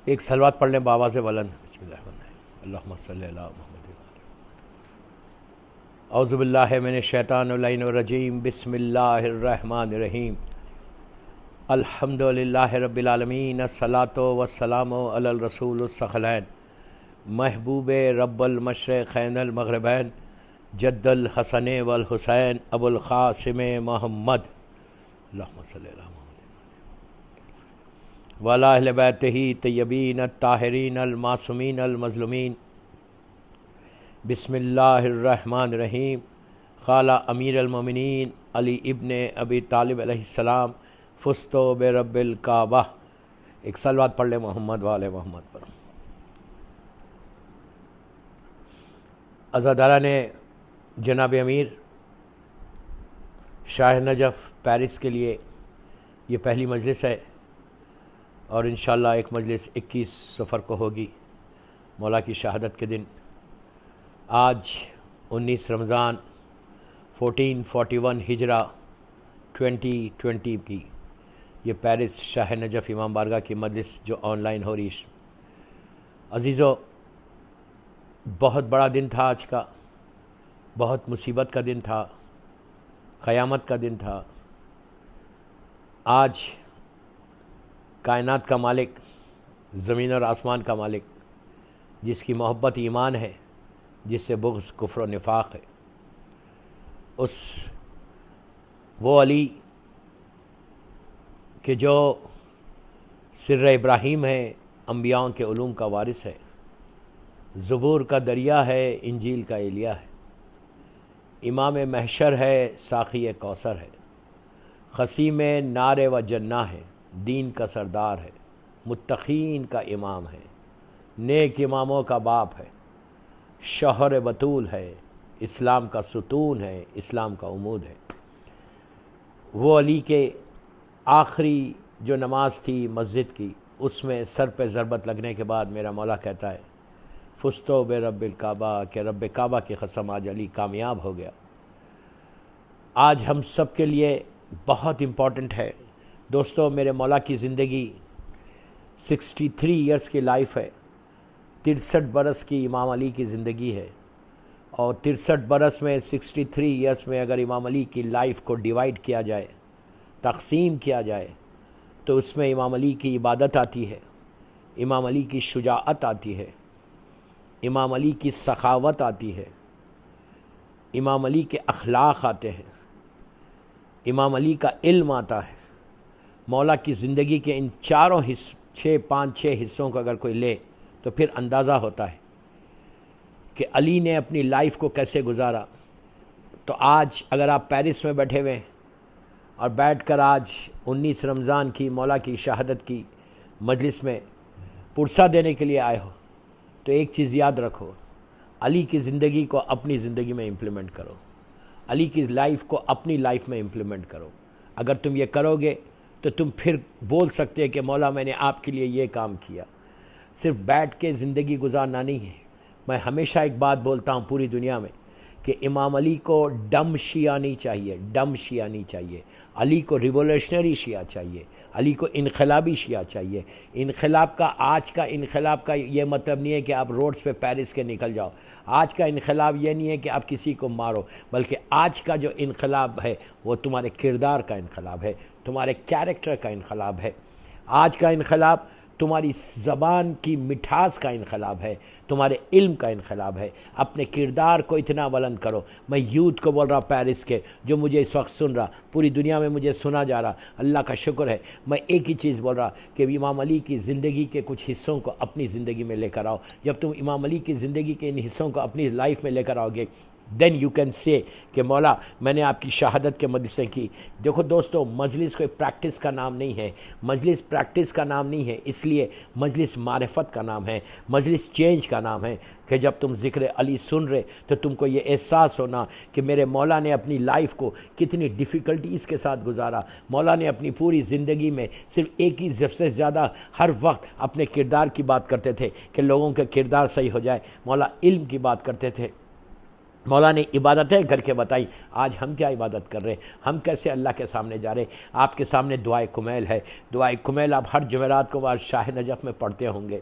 ایک صلوات پڑھ لیں بآواز بلند۔ بسم اللہ الرحمن الرحیم، اللہم صلی علی محمد۔ اعوذ باللہ من الشیطان اللعین الرجیم، بسم اللہ الرحمن الرحیم۔ الحمد للہ رب العالمین، الصلاۃ والسلام علی الرسول الثقلین، محبوب رب المشرقین المغربین، جد الحسن والحسین ابو القاسم محمد، اللہم صلی علی محمد وعلی اہل بیتہ طیبین الطاہرین المعصومین المظلومین۔ بسم اللہ الرحمن الرحیم۔ قال امیر المومنین علی ابن ابی طالب علیہ السلام، فزت برب الکعبہ۔ ایک صلوات پڑھ لیں محمد وعلی محمد پر۔ عزاداران جناب امیر، شاہ نجف پیرس کے لیے یہ پہلی مجلس ہے، اور انشاءاللہ ایک مجلس 21 صفر کو ہوگی، مولا کی شہادت کے دن۔ آج 19 رمضان 1441 ہجرہ 2020 کی یہ پیرس شاہ نجف امام بارگاہ کی مجلس جو آن لائن ہو رہی ہے۔ عزیزو، بہت بڑا دن تھا آج کا، بہت مصیبت کا دن تھا، قیامت کا دن تھا۔ آج کائنات کا مالک، زمین اور آسمان کا مالک، جس کی محبت ایمان ہے، جس سے بغض کفر و نفاق ہے، وہ علی کہ جو سر ابراہیم ہے، انبیاء کے علوم کا وارث ہے، زبور کا دریا ہے، انجیل کا ایلیا ہے، امام محشر ہے، ساقی کوثر ہے، خصیم نار و جنہ ہے، دین کا سردار ہے، متقین کا امام ہے، نیک اماموں کا باپ ہے، شوہر بطول ہے، اسلام کا ستون ہے، اسلام کا عمود ہے۔ وہ علی کے آخری جو نماز تھی مسجد کی، اس میں سر پہ ضربت لگنے کے بعد میرا مولا کہتا ہے فزت برب الکعبہ، کہ رب کعبہ کی قسم آج علی کامیاب ہو گیا۔ آج ہم سب کے لیے بہت امپورٹنٹ ہے دوستو۔ میرے مولا کی زندگی 63 ایئرس کی لائف ہے، 63 برس کی امام علی کی زندگی ہے، اور 63 برس میں 63 ایئرس میں اگر امام علی کی لائف کو ڈیوائیڈ کیا جائے، تقسیم کیا جائے، تو اس میں امام علی کی عبادت آتی ہے، امام علی کی شجاعت آتی ہے، امام علی کی سخاوت آتی ہے، امام علی کے اخلاق آتے ہیں، امام علی کا علم آتا ہے۔ مولا کی زندگی کے ان چاروں 6 حصوں کو اگر کوئی لے تو پھر اندازہ ہوتا ہے کہ علی نے اپنی لائف کو کیسے گزارا۔ تو آج اگر آپ پیرس میں بیٹھے ہوئے ہیں اور بیٹھ کر آج 19 رمضان کی مولا کی شہادت کی مجلس میں پرسہ دینے کے لیے آئے ہو، تو ایک چیز یاد رکھو، علی کی زندگی کو اپنی زندگی میں امپلیمنٹ کرو، علی کی لائف کو اپنی لائف میں امپلیمنٹ کرو۔ اگر تم یہ کرو گے تو تم پھر بول سکتے کہ مولا میں نے آپ کے لیے یہ کام کیا۔ صرف بیٹھ کے زندگی گزارنا نہیں ہے۔ میں ہمیشہ ایک بات بولتا ہوں پوری دنیا میں کہ امام علی کو ڈم شیعہ نہیں چاہیے، ڈم شیعہ نہیں چاہیے، علی کو ریولوشنری شیعہ چاہیے، علی کو انقلابی شیعہ چاہیے۔ انقلاب کا، آج کا انقلاب کا یہ مطلب نہیں ہے کہ آپ روڈز پہ پیرس کے نکل جاؤ۔ آج کا انقلاب یہ نہیں ہے کہ آپ کسی کو مارو، بلکہ آج کا جو انقلاب ہے وہ تمہارے کردار کا انقلاب ہے، تمہارے کیریکٹر کا انقلاب ہے۔ آج کا انقلاب تمہاری زبان کی مٹھاس کا انقلاب ہے، تمہارے علم کا انقلاب ہے۔ اپنے کردار کو اتنا بلند کرو۔ میں یوتھ کو بول رہا پیرس کے، جو مجھے اس وقت سن رہا، پوری دنیا میں مجھے سنا جا رہا، اللہ کا شکر ہے۔ میں ایک ہی چیز بول رہا کہ امام علی کی زندگی کے کچھ حصوں کو اپنی زندگی میں لے کر آؤ۔ جب تم امام علی کی زندگی کے ان حصوں کو اپنی لائف میں لے کر آؤ گے، دین یو کین سے کہ مولا میں نے آپ کی شہادت کے مجلسیں کی۔ دیکھو دوستو، مجلس کوئی پریکٹس کا نام نہیں ہے، مجلس پریکٹس کا نام نہیں ہے، اس لیے مجلس معرفت کا نام ہے، مجلس چینج کا نام ہے کہ جب تم ذکر علی سن رہے تو تم کو یہ احساس ہونا کہ میرے مولا نے اپنی لائف کو کتنی ڈیفیکلٹیز کے ساتھ گزارا۔ مولا نے اپنی پوری زندگی میں صرف ایک ہی سب سے زیادہ ہر وقت اپنے کردار کی بات کرتے تھے کہ لوگوں کا کردار صحیح ہو جائے۔ مولا علم کی بات کرتے تھے، مولا نے عبادتیں کر کے بتائی. آج ہم کیا عبادت کر رہے ہیں؟ ہم کیسے اللہ کے سامنے جا رہے ہیں؟ آپ کے سامنے دعائے کمیل ہے. دعائے کمیل آپ ہر جمعرات کو بعد شاہ نجف میں پڑھتے ہوں گے.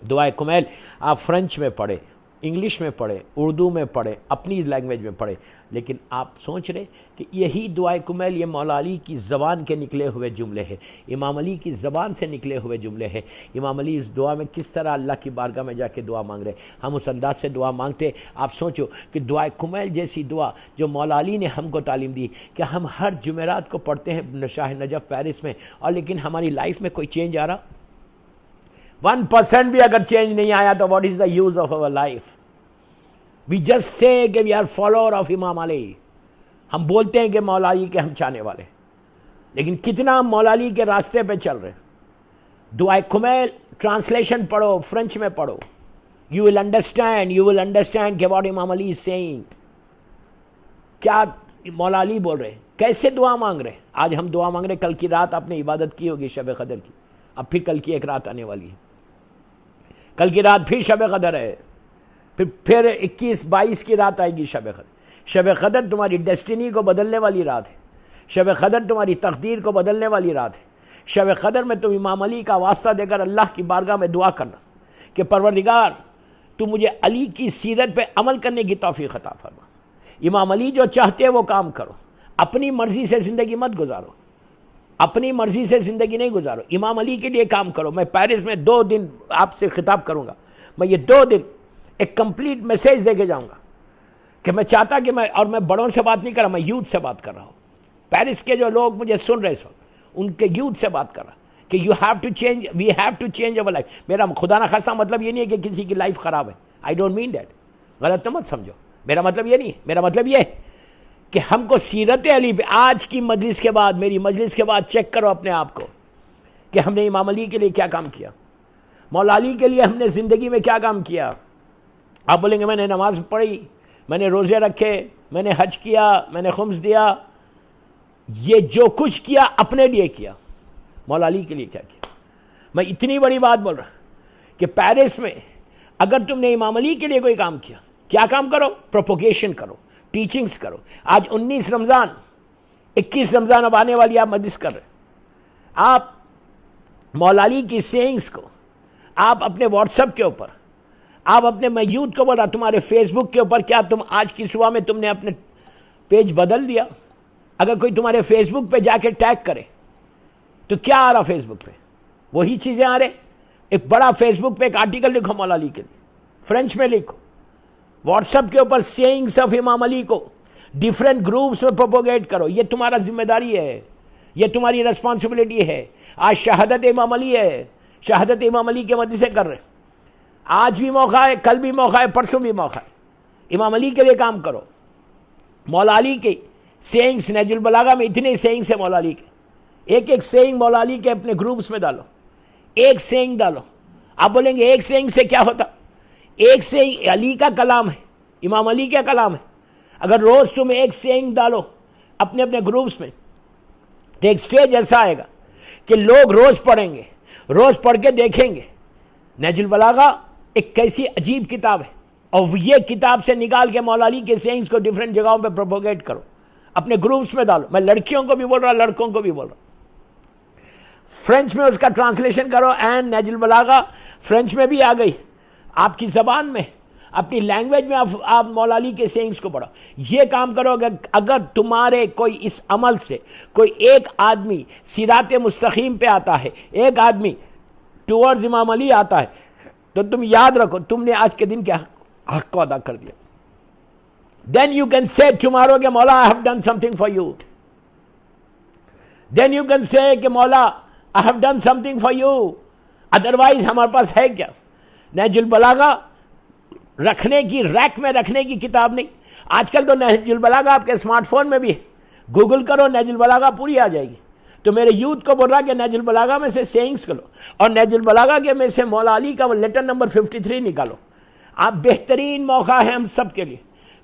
دعائے کمیل آپ فرینچ میں پڑھیں، انگلش میں پڑھیں، اردو میں پڑھیں، اپنی لینگویج میں پڑھیں. لیکن آپ سوچ رہے کہ یہی دعائے کمیل یہ مولا علی کی زبان کے نکلے ہوئے جملے ہیں، امام علی کی زبان سے نکلے ہوئے جملے ہیں. امام علی اس دعا میں کس طرح اللہ کی بارگاہ میں جا کے دعا مانگ رہے، ہم اس انداز سے دعا مانگتے. آپ سوچو کہ دعائے کمیل جیسی دعا جو مولا علی نے ہم کو تعلیم دی کہ ہم ہر جمعرات کو پڑھتے ہیں شاہ نجف پیرس میں، اور لیکن ہماری لائف میں کوئی چینج آ رہا؟ 1% بھی اگر چینج نہیں آیا تو what is the use of our life? We just say کہ وی آر فالوور آف امام علی. ہم بولتے ہیں کہ مولا علی کے ہم چاہنے والے، لیکن کتنا ہم مولا علی کے راستے پہ چل رہے؟ دعائے کمیل ٹرانسلیشن پڑھو، فرینچ میں پڑھو. یو ول انڈرسٹینڈ کہ واٹ امام علی از سیئنگ، کیا مولا علی بول رہے ہیں، کیسے دعا مانگ رہے. آج ہم دعا مانگ رہے. کل کی رات آپ نے عبادت کی ہوگی شب قدر کی، اب پھر کل کی ایک رات آنے والی ہے. کل کی رات پھر شب قدر ہے، پھر 21-22 کی رات آئے گی شب قدر. شب قدر تمہاری ڈیسٹینی کو بدلنے والی رات ہے. شب قدر تمہاری تقدیر کو بدلنے والی رات ہے. شب قدر میں تم امام علی کا واسطہ دے کر اللہ کی بارگاہ میں دعا کرنا کہ پروردگار تو مجھے علی کی سیرت پہ عمل کرنے کی توفیق عطا فرما. امام علی جو چاہتے وہ کام کرو، اپنی مرضی سے زندگی مت گزارو، اپنی مرضی سے زندگی نہیں گزارو، امام علی کے لیے کام کرو. میں پیرس میں 2 دن آپ سے خطاب کروں گا. میں یہ 2 دن ایک کمپلیٹ میسیج دے کے جاؤں گا کہ میں چاہتا کہ میں بڑوں سے بات نہیں کر رہا، میں یوتھ سے بات کر رہا ہوں. پیرس کے جو لوگ مجھے سن رہے اس وقت ان کے یوتھ سے بات کر رہا کہ you have to change, we have to change our life. میرا خدا نخواستہ مطلب یہ نہیں ہے کہ کسی کی لائف خراب ہے. آئی ڈونٹ مین دیٹ، غلط تو مت سمجھو. میرا مطلب یہ نہیں ہے. میرا مطلب یہ ہے کہ ہم کو سیرت علی پہ آج کی مجلس کے بعد، میری مجلس کے بعد چیک کرو اپنے آپ کو کہ ہم نے امام علی کے لیے کیا کام کیا، مولا علی کے لیے ہم نے زندگی میں کیا کام کیا. آپ بولیں گے میں نے نماز پڑھی، میں نے روزے رکھے، میں نے حج کیا، میں نے خمس دیا. یہ جو کچھ کیا اپنے لیے کیا، مولا علی کے لیے کیا کیا؟ میں اتنی بڑی بات بول رہا کہ پیرس میں اگر تم نے امام علی کے لیے کوئی کام کیا، کیا کام کرو؟ پروپوگیشن کرو، ٹیچنگز کرو. آج 19 رمضان 21 رمضان اب آنے والی آپ مجلس کر رہے، آپ مولا علی کی سیئنگز کو آپ اپنے واٹس ایپ کے اوپر، آپ اپنے، میں یوتھ کو بول رہا تمہارے فیس بک کے اوپر، کیا تم آج کی صبح میں تم نے اپنے پیج بدل دیا؟ اگر کوئی تمہارے فیس بک پہ جا کے ٹیگ کرے تو کیا آ رہا فیس بک پہ؟ وہی چیزیں آ رہے. ایک بڑا فیس بک پہ ایک آرٹیکل لکھو مولا علی کے لیے، فرینچ میں لکھو. واٹس ایپ کے اوپر سیئنگز آف امام علی کو ڈیفرنٹ گروپس میں پروپوگیٹ کرو. یہ تمہارا ذمہ داری ہے، یہ تمہاری ریسپانسبلٹی ہے. آج شہادت امام علی ہے، شہادت امام علی کے مدرسے کر رہے ہیں. آج بھی موقع ہے، کل بھی موقع ہے، پرسوں بھی موقع ہے. امام علی کے لیے کام کرو. مولا علی کے سیئنگز نہج البلاغہ میں اتنے سیئنگز ہیں مولا علی کے. ایک ایک سیئنگ مولا علی کے اپنے گروپس میں ڈالو، ایک سیئنگ ڈالو. آپ بولیں گے ایک سیئنگ سے کیا ہوتا؟ ایک سیئنگ علی کا کلام ہے، امام علی کا کلام ہے. اگر روز تم ایک سیئنگ ڈالو اپنے اپنے گروپس میں تو ایک سٹیج ایسا آئے گا کہ لوگ روز پڑھیں گے، روز پڑھ کے دیکھیں گے نہج البلاغہ ایک کیسی عجیب کتاب ہے. اور یہ کتاب سے نکال کے مولا علی کے سیئنگز کو ڈیفرنٹ جگہوں پہ پروپوگیٹ کرو، اپنے گروپس میں ڈالو. میں لڑکیوں کو بھی بول رہا، لڑکوں کو بھی بول رہا. فرینچ میں اس کا ٹرانسلیشن کرو. اینڈ نہج البلاغہ فرینچ میں بھی آ گئی، آپ کی زبان میں، اپنی لینگویج میں آپ مولا علی کے سیئنگز کو پڑھو. یہ کام کرو. اگر تمہارے کوئی اس عمل سے کوئی ایک آدمی صراط مستقیم پہ آتا ہے، ایک آدمی ٹورڈز امام علی آتا ہے، تو تم یاد رکھو تم نے آج کے دن کے حق کو ادا کر دیا. Then you can say tomorrow کہ مولا I have done something for you. Then you can say کہ مولا I have done something for you. Otherwise ہمارے پاس ہے کیا؟ نہج البلاغہ رکھنے کی، ریک میں رکھنے کی کتاب نہیں. آج کل تو نہج البلاغہ آپ کے اسمارٹ فون میں بھی ہے، گوگل کرو نہج البلاغہ پوری آ جائے گی. تو میرے یوتھ کو بول رہا کہ نہج البلاغہ میں سے سیئنگز کرو، اور نہج البلاغہ کے میں سے مولا علی کا لیٹر نمبر 53 نکالو. آپ بہترین موقع ہے ہم سب کے لیے،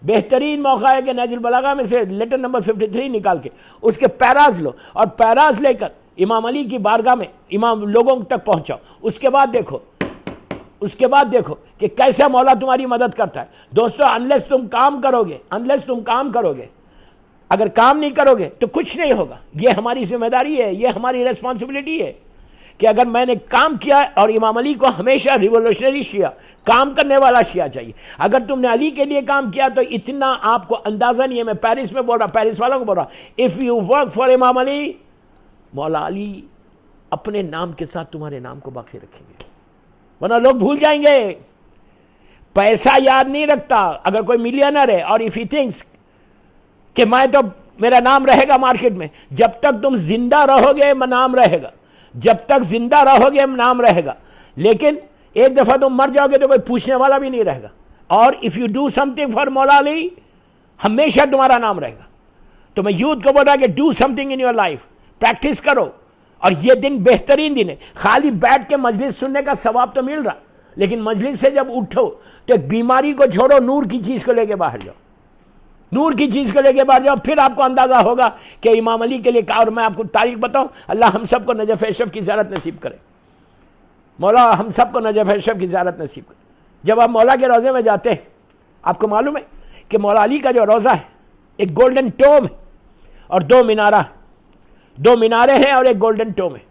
بہترین موقع ہے کہ نہج البلاغہ میں سے لیٹر نمبر 53 نکال کے اس کے پیراز لو، اور پیراز لے کر امام علی کی بارگاہ میں امام لوگوں تک پہنچاؤ. اس کے بعد دیکھو، اس کے بعد دیکھو کہ کیسا مولا تمہاری مدد کرتا ہے. دوستو انلیس تم کام کرو گے اگر کام نہیں کرو گے تو کچھ نہیں ہوگا. یہ ہماری ذمہ داری ہے, یہ ہماری ریسپانسبلٹی ہے کہ اگر میں نے کام کیا, اور امام علی کو ہمیشہ ریولوشنری شیعہ, کام کرنے والا شیعہ چاہیے. اگر تم نے علی کے لیے کام کیا تو اتنا آپ کو اندازہ نہیں ہے. میں پیرس میں بول رہا, پیرس والوں کو بول رہا, اف یو ورک فار امام علی, مولا علی اپنے نام کے ساتھ تمہارے نام کو باقی رکھیں گے, ورنہ لوگ بھول جائیں گے. پیسہ یاد نہیں رکھتا. اگر کوئی ملینر ہے اور اف ہی تھنکس کہ میں تو میرا نام رہے گا مارکیٹ میں, جب تک تم زندہ رہو گے نام رہے گا, جب تک زندہ رہو گے نام رہے گا. لیکن ایک دفعہ تم مر جاؤ گے تو کوئی پوچھنے والا بھی نہیں رہے گا. اور if you do some thing for مولا علی, ہمیشہ تمہارا نام رہے گا. تو میں یوتھ کو بول رہا کہ do some thing in your life, practice کرو. اور یہ دن بہترین دن ہے. خالی بیٹھ کے مجلس سننے کا ثواب تو مل رہا, لیکن مجلس سے جب اٹھو تو ایک بیماری کو چھوڑو, نور کی چیز کو لے کے باہر جاؤ, نور کی چیز کو لے کے باہر جاؤ. پھر آپ کو اندازہ ہوگا کہ امام علی کے لیے کہا. اور میں آپ کو تاریخ بتاؤں, اللہ ہم سب کو نجف اشرف کی زیارت نصیب کرے. مولا ہم سب کو نجف اشرف کی زیارت نصیب کرے. جب آپ مولا کے روزے میں جاتے ہیں, آپ کو معلوم ہے کہ مولا علی کا جو روزہ ہے ایک گولڈن ٹوم ہے اور دو مینارے ہیں اور ایک گولڈن ٹوم ہے.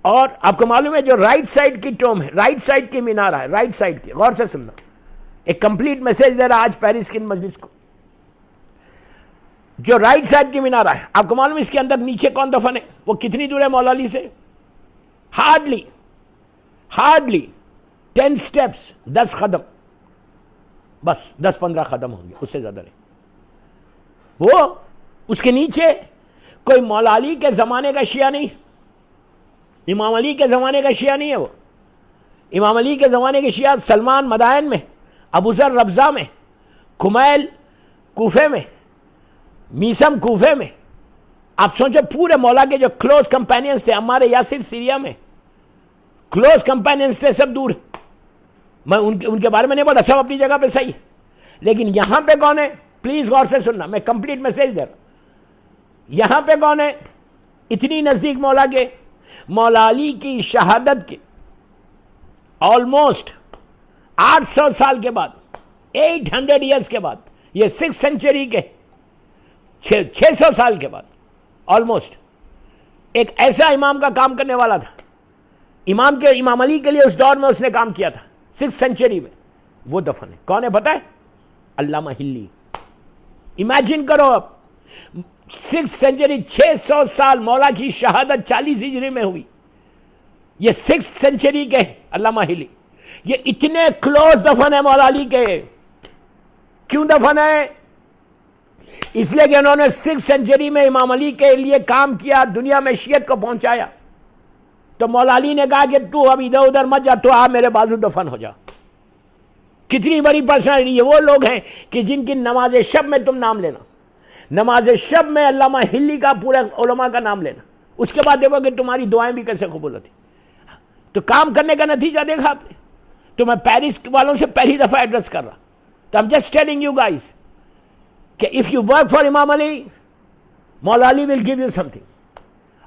اور آپ کو معلوم ہے جو رائٹ سائڈ کی ٹوم ہے, رائٹ سائڈ کی مینارہ ہے, رائٹ سائڈ کی, غور سے سننا, ایک کمپلیٹ میسج دے رہا آج پیرس کی مجلس کو. جو رائٹ سائڈ کی مینارہ ہے, آپ کو معلوم ہے اس کے اندر نیچے کون دفن ہے؟ وہ کتنی دور ہے مولا علی سے؟ ہارڈلی 10 steps, 10 قدم, بس 10-15 قدم ہوں گے, اس سے زیادہ نہیں. وہ اس کے نیچے کوئی مولا علی کے زمانے کا شیعہ نہیں, امام علی کے زمانے کا شیعہ نہیں ہے. وہ امام علی کے زمانے کے شیعہ سلمان مدائن میں, ابو ذر ربضہ میں, کمیل کوفے میں, میسم کوفے میں. آپ سوچو پورے مولا کے جو کلوز کمپینینز تھے, عمار یاسر سیریا میں کلوز کمپینینز تھے, سب دور. میں ان کے بارے میں نہیں بولا, سب اپنی جگہ پہ صحیح, لیکن یہاں پہ کون ہے؟ پلیز غور سے سننا, میں کمپلیٹ میسج دے رہا ہوں. یہاں پہ کون ہے اتنی نزدیک مولا کے؟ مولا علی کی شہادت کے آلموسٹ 800 سال کے بعد, 800 ایئرس کے بعد, یہ 6th سینچری کے 600 سال کے بعد آلموسٹ, ایک ایسا امام کا کام کرنے والا تھا. امام علی کے لیے اس دور میں اس نے کام کیا تھا 6th سینچری میں. وہ دفن ہے, کون ہے پتہ ہے؟ علامہ ہلی. امیجن کرو اب 6th سینچری, 600 سال, مولا کی شہادت 40 ہجری میں ہوئی, یہ 6th سینچری کے علامہ ہلی. یہ اتنے کلوز دفن ہے مولا علی کے. کیوں دفن ہے؟ اس لیے کہ انہوں نے 6th سینچری میں امام علی کے لیے کام کیا, دنیا میں شیعت کو پہنچایا. تو مولا علی نے کہا کہ تو اب ادھر ادھر مت جا, تو آپ میرے بازو دفن ہو جا. کتنی بڑی پرسنالٹی. یہ وہ لوگ ہیں کہ جن کی نماز شب میں تم نام لینا, نماز شب میں علامہ ہلی کا پورے علماء کا نام لینا, اس کے بعد دیکھو کہ تمہاری دعائیں بھی کیسے قبول ہوتی. تو کام کرنے کا نتیجہ دیکھا آپ نے. تو میں پیرس والوں سے پہلی دفعہ ایڈریس کر رہا, تو I'm just telling you guys کہ if you work for امام علی, مولا علی will give you something.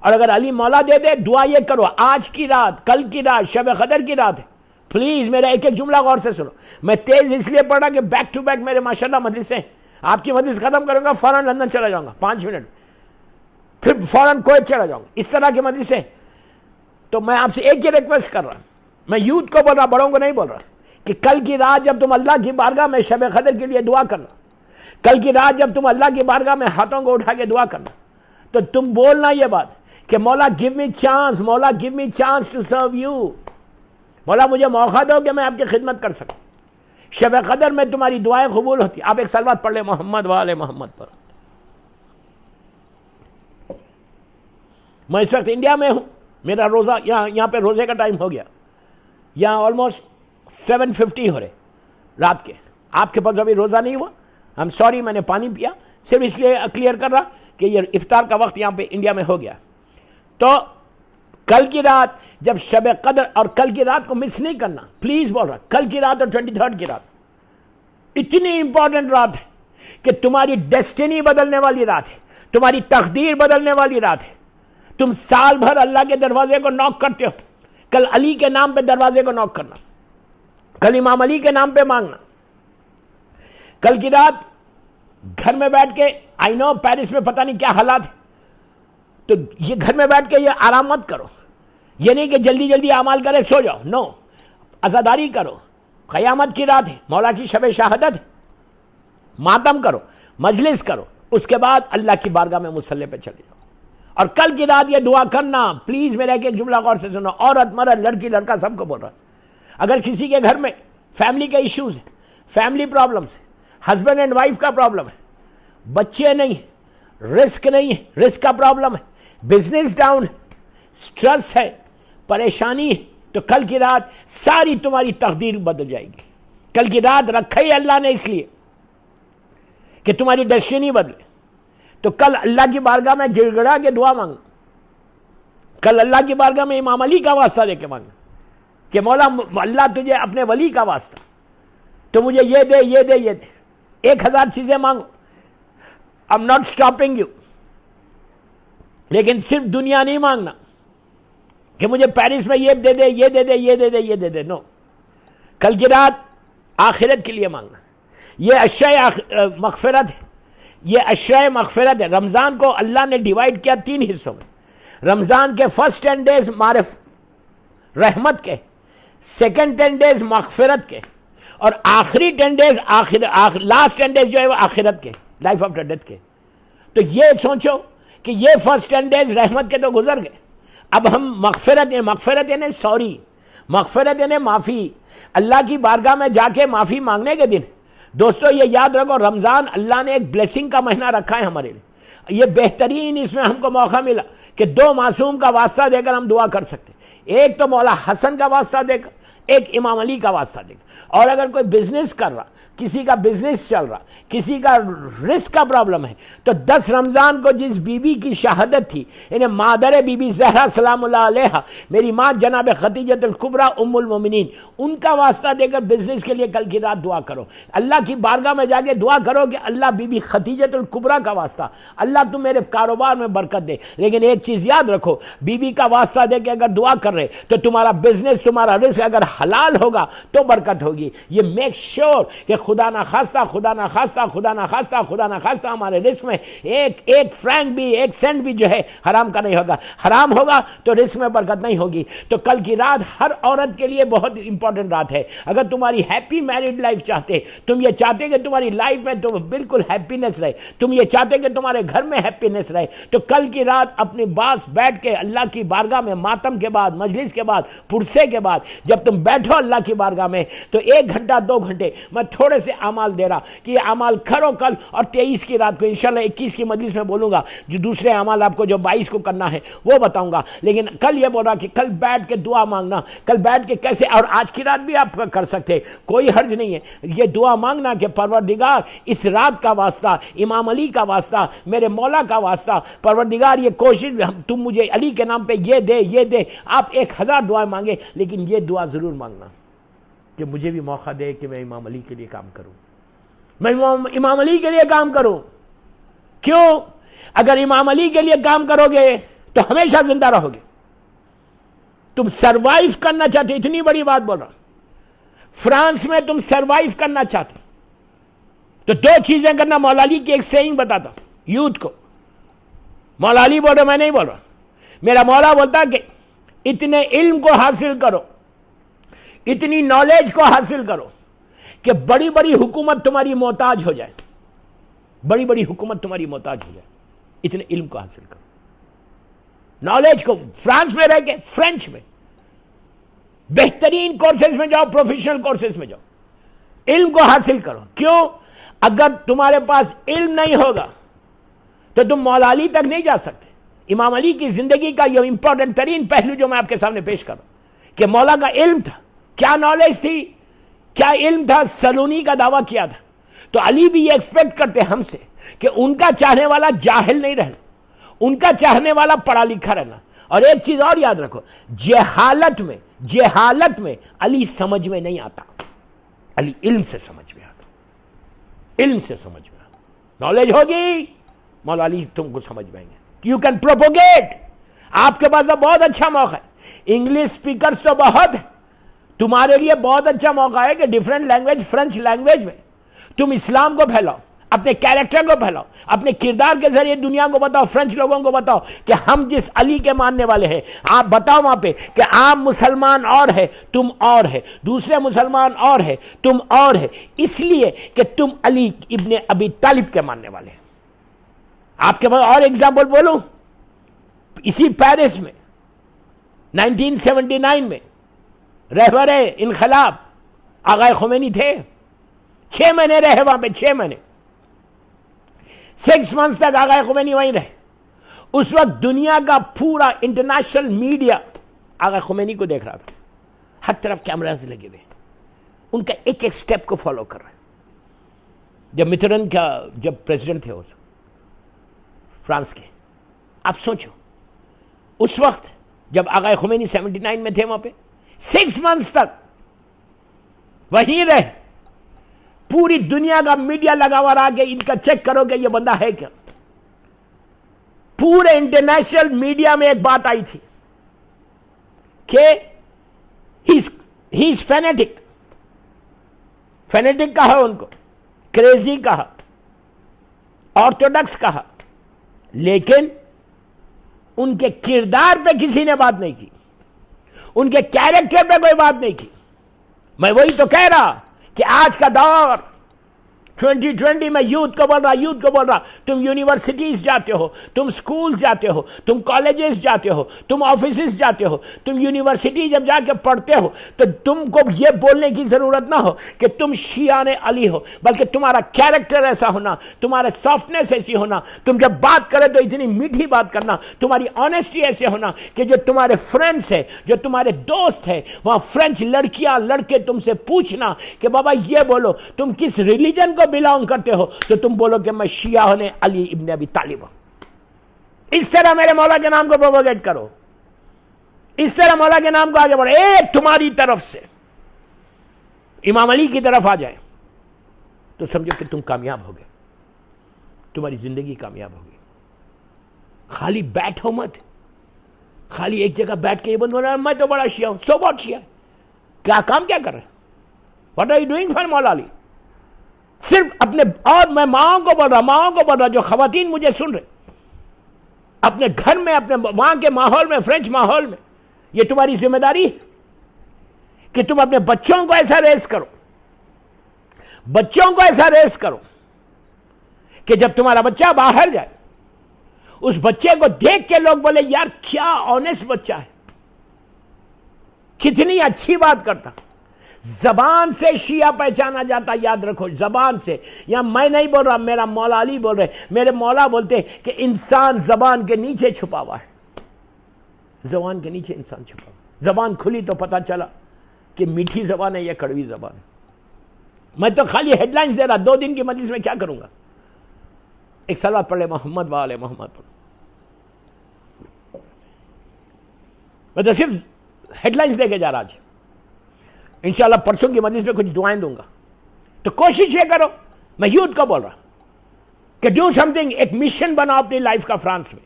اور اگر علی مولا دے دے, دعا یہ کرو, آج کی رات, کل کی رات, شب قدر کی رات ہے. پلیز میرا ایک ایک جملہ غور سے سنو. میں تیز اس لیے پڑھ رہا کہ بیک ٹو بیک میرے ماشاءاللہ مجلسیں. آپ کی مجلس ختم کروں گا, فوراً لندن چلا جاؤں گا 5 منٹ, پھر فوراً کویت چلا جاؤں گا, اس طرح کی مجلسیں. تو میں آپ سے ایک ہی ریکویسٹ کر رہا, میں یوتھ کو بول رہا, بڑوں کو نہیں بول رہا, کہ کل کی رات جب تم اللہ کی بارگاہ میں شب قدر کے لیے دعا کرنا, کل کی رات جب تم اللہ کی بارگاہ میں ہاتھوں کو اٹھا کے دعا کرنا, تو تم بولنا یہ بات کہ مولا گیو می چانس, مولا give me chance to serve you. مولا مجھے موقع دو کہ میں آپ کی خدمت کر سکوں. شب قدر میں تمہاری دعائیں قبول ہوتی. آپ ایک صلوات پڑھ لیں محمد وآل محمد پر. میں اس وقت انڈیا میں ہوں, میرا روزہ یہاں پہ روزے کا ٹائم ہو گیا, یہاں آلموسٹ 7:50 ہو رہے رات کے. آپ کے پاس ابھی روزہ نہیں ہوا, ہم سوری, میں نے پانی پیا, صرف اس لیے کلیئر کر رہا کہ یہ افطار کا وقت یہاں پہ انڈیا میں ہو گیا. تو کل کی رات جب شب قدر, اور کل کی رات کو مس نہیں کرنا, پلیز بول رہا, کل کی رات اور 23rd کی رات اتنی امپورٹنٹ رات ہے کہ تمہاری ڈیسٹینی بدلنے والی رات ہے, تمہاری تقدیر بدلنے والی رات ہے. تم سال بھر اللہ کے دروازے کو نوک کرتے ہو, کل علی کے نام پہ دروازے کو نوک کرنا. کل امام علی کے نام پہ مانگنا. کل کی رات گھر میں بیٹھ کے، آئی نو پیرس میں پتہ نہیں کیا حالات ہے، تو یہ گھر میں بیٹھ کے یہ آرام مت کرو. یہ نہیں کہ جلدی جلدی اعمال کرے سو جاؤ، نو، عزاداری کرو. قیامت کی رات ہے، مولا کی شب شہادت ہے، ماتم کرو، مجلس کرو، اس کے بعد اللہ کی بارگاہ میں مصلی پہ چلے جاؤ. اور کل کی رات یہ دعا کرنا، پلیز میرا ایک جملہ غور سے سنو، عورت مرد لڑکی لڑکا سب کو بول رہا ہے. اگر کسی کے گھر میں فیملی کے ایشوز ہیں، فیملی پرابلمز ہیں، ہسبینڈ اینڈ وائف کا پرابلم ہے، بچے نہیں ہیں، رزق نہیں ہے، رزق کا پرابلم ہے، بزنس ڈاؤن ہے، سٹریس ہے، پریشانی ہے، تو کل کی رات ساری تمہاری تقدیر بدل جائے گی. کل کی رات رکھا ہی اللہ نے اس لیے کہ تمہاری ڈیسٹینی بدلے. تو کل اللہ کی بارگاہ میں گڑ گڑا کے دعا مانگنا. کل اللہ کی بارگاہ میں امام علی کا واسطہ دے کے مانگنا کہ مولا اللہ تجھے اپنے ولی کا واسطہ تو مجھے یہ دے، یہ دے، یہ دے. 1000 چیزیں مانگو، I'm not stopping you، لیکن صرف دنیا نہیں مانگنا کہ مجھے پیرس میں یہ دے دے، یہ دے دے، یہ دے دے، یہ دے دے. نو، کل کی رات آخرت کے لیے مانگنا. یہ اشیاء مغفرت ہے، یہ اشیاء مغفرت ہے. رمضان کو اللہ نے ڈیوائیڈ کیا 3 حصوں میں. رمضان کے فرسٹ 10 ڈیز رحمت کے، سیکنڈ 10 ڈیز مغفرت کے، اور آخری 10 ڈیز لاسٹ 10 ڈیز جو ہے وہ آخرت کے، لائف آفٹر ڈیتھ کے. تو یہ سوچو کہ یہ فرسٹ 10 ڈیز رحمت کے تو گزر گئے، اب ہم مغفرت یعنی سوری، مغفرت یعنی معافی. اللہ کی بارگاہ میں جا کے معافی مانگنے کے دن، دوستو یہ یاد رکھو، رمضان اللہ نے ایک بلیسنگ کا مہینہ رکھا ہے ہمارے لیے. یہ بہترین اس میں ہم کو موقع ملا کہ 2 معصوم کا واسطہ دے کر ہم دعا کر سکتے. ایک تو مولا حسن کا واسطہ دے کر، ایک امام علی کا واسطہ دے کر. اور اگر کوئی بزنس کر رہا، کسی کا بزنس چل رہا، کسی کا رزق کا پرابلم ہے، تو 10 رمضان کو جس بی بی کی شہادت تھی، یعنی مادر بی بی زہرا سلام اللہ علیہ، میری ماں جناب خدیجۃ الکبریٰ ام المومنین، ان کا واسطہ دے کر بزنس کے لیے کل کی رات دعا کرو. اللہ کی بارگاہ میں جا کے دعا کرو کہ اللہ بی بی خدیجۃ الکبریٰ کا واسطہ، اللہ تم میرے کاروبار میں برکت دے. لیکن ایک چیز یاد رکھو، بی بی کا واسطہ دے کے اگر دعا کر رہے تو تمہارا بزنس، تمہارا رزق اگر حلال ہوگا تو برکت ہوگی. یہ میک شیور کہ خدا نہ خواستہ، خدا نہ خواستہ، خدا نہ خواستہ، خدا نہ خواستہ ہمارے رزق میں ایک فرینک بھی، ایک سینٹ بھی جو ہے حرام کا نہیں ہوگا. حرام ہوگا تو رزق میں برکت نہیں ہوگی. تو کل کی رات ہر عورت کے لیے بہت امپورٹنٹ رات ہے. اگر تمہاری ہیپی میرڈ لائف چاہتے، تم یہ چاہتے کہ تمہاری لائف میں تو بالکل ہیپینس رہے، تم یہ چاہتے کہ تمہارے گھر میں ہیپینس رہے، تو کل کی رات اپنی باس بیٹھ کے اللہ کی بارگاہ میں ماتم کے بعد، مجلس کے بعد، پرسے کے بعد جب تم بیٹھو اللہ کی بارگاہ میں، تو 1 گھنٹہ 2 گھنٹے میں تھوڑے سے اعمال دے رہا کہ یہ اعمال کرو کل. اور 23 کی رات کو انشاءاللہ 21 کی مجلس میں بولوں گا جو دوسرے اعمال آپ کو جو 22 کو کرنا ہے وہ بتاؤں گا. لیکن کل یہ بول رہا کہ کل بیٹھ کے دعا مانگنا، کل بیٹھ کے کیسے، اور آج کی رات بھی آپ کر سکتے، کوئی حرج نہیں ہے. یہ دعا مانگنا کہ پروردگار اس رات کا واسطہ، امام علی کا واسطہ، میرے مولا کا واسطہ، پروردگار یہ کوشش تم مجھے علی کے نام پہ یہ دے، یہ دے. آپ 1000 دعائیں مانگے، لیکن یہ دعا ضرور مانگنا کہ مجھے بھی موقع دے کہ میں امام علی کے لیے کام کروں، میں امام علی کے لیے کام کروں. کیوں؟ اگر امام علی کے لیے کام کرو گے تو ہمیشہ زندہ رہو گے. تم سروائیو کرنا چاہتے، اتنی بڑی بات بول رہا، فرانس میں تم سروائیو کرنا چاہتے تو 2 چیزیں کرنا. مولا علی کی ایک سیئنگ بتاتا یوتھ کو. مولا علی بول رہا، میں نہیں بول رہا، میرا مولا بولتا کہ اتنے علم کو حاصل کرو، اتنی نالج کو حاصل کرو کہ بڑی بڑی حکومت تمہاری محتاج ہو جائے، بڑی بڑی حکومت تمہاری محتاج ہو جائے. اتنے علم کو حاصل کرو، نالج کو. فرانس میں رہ کے فرینچ میں بہترین کورسز میں جاؤ، پروفیشنل کورسز میں جاؤ، علم کو حاصل کرو. کیوں؟ اگر تمہارے پاس علم نہیں ہوگا تو تم مولا علی تک نہیں جا سکتے. امام علی کی زندگی کا یہ امپورٹنٹ ترین پہلو جو میں آپ کے سامنے پیش کر رہا ہوں کہ مولا کا علم تھا. کیا نالج تھی، کیا علم تھا؟ سلونی کا دعویٰ کیا تھا. تو علی بھی یہ ایکسپیکٹ کرتے ہم سے کہ ان کا چاہنے والا جاہل نہیں رہنا، ان کا چاہنے والا پڑھا لکھا رہنا. اور ایک چیز اور یاد رکھو، جہالت میں علی سمجھ میں نہیں آتا، علی علم سے سمجھ میں آتا، علم سے سمجھ میں آتا. نالج ہوگی، مولا علی تم کو سمجھ میں آئیں گے. You can propagate. آپ کے پاس بہت اچھا موقع ہے، انگلش اسپیکرز تو بہت ہے، تمہارے لیے بہت اچھا موقع ہے کہ ڈیفرنٹ لینگویج، فرینچ لینگویج میں تم اسلام کو پھیلاؤ، اپنے کیریکٹر کو پھیلاؤ، اپنے کردار کے ذریعے دنیا کو بتاؤ، فرینچ لوگوں کو بتاؤ کہ ہم جس علی کے ماننے والے ہیں، آپ بتاؤ وہاں پہ کہ آپ مسلمان اور ہے، تم اور ہے، دوسرے مسلمان اور ہے، تم اور ہے، اس لیے کہ تم علی ابن ابی طالب کے ماننے والے ہیں۔ آپ کے پاس اور ایگزامپل بولوں، اسی پیرس میں 1979 میں رہبر انقلاب آقا خمینی تھے، 6 مہینے رہے وہاں پہ، 6 مہینے، 6 months تک آقا خمینی وہیں رہے۔ اس وقت دنیا کا پورا انٹرنیشنل میڈیا آقا خمینی کو دیکھ رہا تھا، ہر طرف کیمراز لگے ہوئے، ان کا ایک ایک سٹیپ کو فالو کر رہے ہیں۔ جب مٹرن کا جب پریزیڈنٹ تھے اس فرانس کے، آپ سوچو اس وقت جب آقا خمینی 79 میں تھے وہاں پہ 6 months تک وہیں رہے، پوری دنیا کا میڈیا لگا ہوا رہا کہ ان کا چیک کرو کہ یہ بندہ ہے کیا۔ پورے انٹرنیشنل میڈیا میں ایک بات آئی تھی کہ ہی از فینیٹک، فینیٹک کہا ان کو، کریزی کہا، آرتھوڈکس کہا، لیکن ان کے کردار پہ کسی نے بات نہیں کی، ان کے کیریکٹر پہ کوئی بات نہیں کی۔ میں وہی تو کہہ رہا کہ آج کا دور 2020 میں یوتھ کو بول رہا، تم یونیورسٹیز جاتے ہو، تم سکولز جاتے ہو، تم کالجز جاتے ہو، تم آفیسز جاتے ہو، تم یونیورسٹی جب جا کے پڑھتے ہو تو تم کو یہ بولنے کی ضرورت نہ ہو کہ تم شیعان علی ہو، بلکہ تمہارا کیریکٹر ایسا ہونا، تمہارا سافٹنس ایسی ہونا، تم جب بات کرے تو اتنی میٹھی بات کرنا، تمہاری آنیسٹی ایسے ہونا کہ جو تمہارے فرینڈس ہیں، جو تمہارے دوست ہیں، وہاں فرینچ لڑکیاں لڑکے تم سے پوچھنا کہ بابا یہ بولو تم کس ریلیجن کو بلانگ کرتے ہو، تو تم بولو کہ میں شیعہ ہونے علی ابن ابی طالب ہوں۔ اس طرح میرے مولا کے نام کو پروپیگیٹ کرو، اس طرح مولا کے نام کو آگے بڑھو، ایک تمہاری طرف سے امام علی کی طرف آ جائے تو سمجھو کہ تم کامیاب ہو گئے، تمہاری زندگی کامیاب ہوگی۔ خالی بیٹھو مت، خالی ایک جگہ بیٹھ کے یہ بند ہونا میں تو بڑا شیعہ ہوں، سو واٹ شیعہ، کیا کام کیا کر رہے ہیں؟ What are you doing for مولا علی؟ صرف اپنے، اور میں ماؤں کو بول رہا، جو خواتین مجھے سن رہے، اپنے گھر میں، اپنے وہاں کے ماحول میں، فرینچ ماحول میں، یہ تمہاری ذمہ داری ہے کہ تم اپنے بچوں کو ایسا ریز کرو، بچوں کو ایسا ریز کرو کہ جب تمہارا بچہ باہر جائے اس بچے کو دیکھ کے لوگ بولے یار کیا آنیسٹ بچہ ہے، کتنی اچھی بات کرتا۔ زبان سے شیعہ پہچانا جاتا، یاد رکھو، زبان سے۔ یا میں نہیں بول رہا، میرا مولا علی بول رہے، میرے مولا بولتے کہ انسان زبان کے نیچے چھپا ہوا ہے، زبان کے نیچے انسان چھپا ہوا، زبان کھلی تو پتا چلا کہ میٹھی زبان ہے یا کڑوی زبان ہے۔ میں تو خالی ہیڈ لائنز دے رہا، 2 دن کی مجلس میں کیا کروں گا؟ ایک صلوات پڑھ لے محمد والے محمد پڑھ، میں تو صرف ہیڈ لائنز دے کے جا رہا آج، انشاءاللہ پرسوں کی مجلس میں کچھ دعائیں دوں گا۔ تو کوشش یہ کرو، میں یوتھ کو بول رہا کہ ڈو سم تھنگ، ایک مشن بناؤ اپنی لائف کا فرانس میں،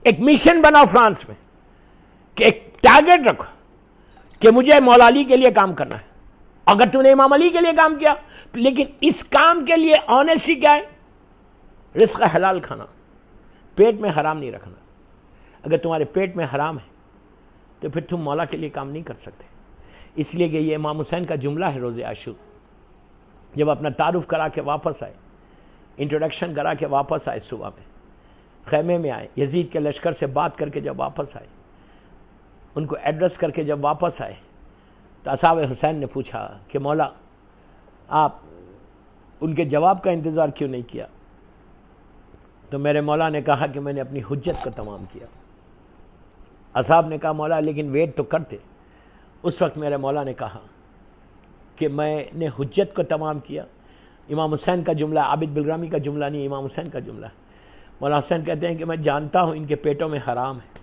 ایک مشن بناؤ فرانس میں، کہ ایک ٹارگٹ رکھو کہ مجھے مولا علی کے لیے کام کرنا ہے۔ اگر تم نے امام علی کے لیے کام کیا، لیکن اس کام کے لیے آنیسٹی کیا ہے؟ رزق حلال کھانا، پیٹ میں حرام نہیں رکھنا۔ اگر تمہارے پیٹ میں حرام ہے تو پھر تم مولا کے لیے کام نہیں کر سکتے۔ اس لیے کہ یہ امام حسین کا جملہ ہے روز عاشور، جب اپنا تعارف کرا کے واپس آئے، انٹروڈکشن کرا کے واپس آئے، صبح میں خیمے میں آئے، یزید کے لشکر سے بات کر کے جب واپس آئے، ان کو ایڈریس کر کے جب واپس آئے تو اصحاب حسین نے پوچھا کہ مولا آپ ان کے جواب کا انتظار کیوں نہیں کیا؟ تو میرے مولا نے کہا کہ میں نے اپنی حجت کو تمام کیا۔ اصحاب نے کہا مولا لیکن ویٹ تو کرتے۔ اس وقت میرے مولا نے کہا کہ میں نے حجت کو تمام کیا۔ امام حسین کا جملہ، عابد بلرامی کا جملہ نہیں، امام حسین کا جملہ ہے۔ مولا حسین کہتے ہیں کہ میں جانتا ہوں ان کے پیٹوں میں حرام ہے،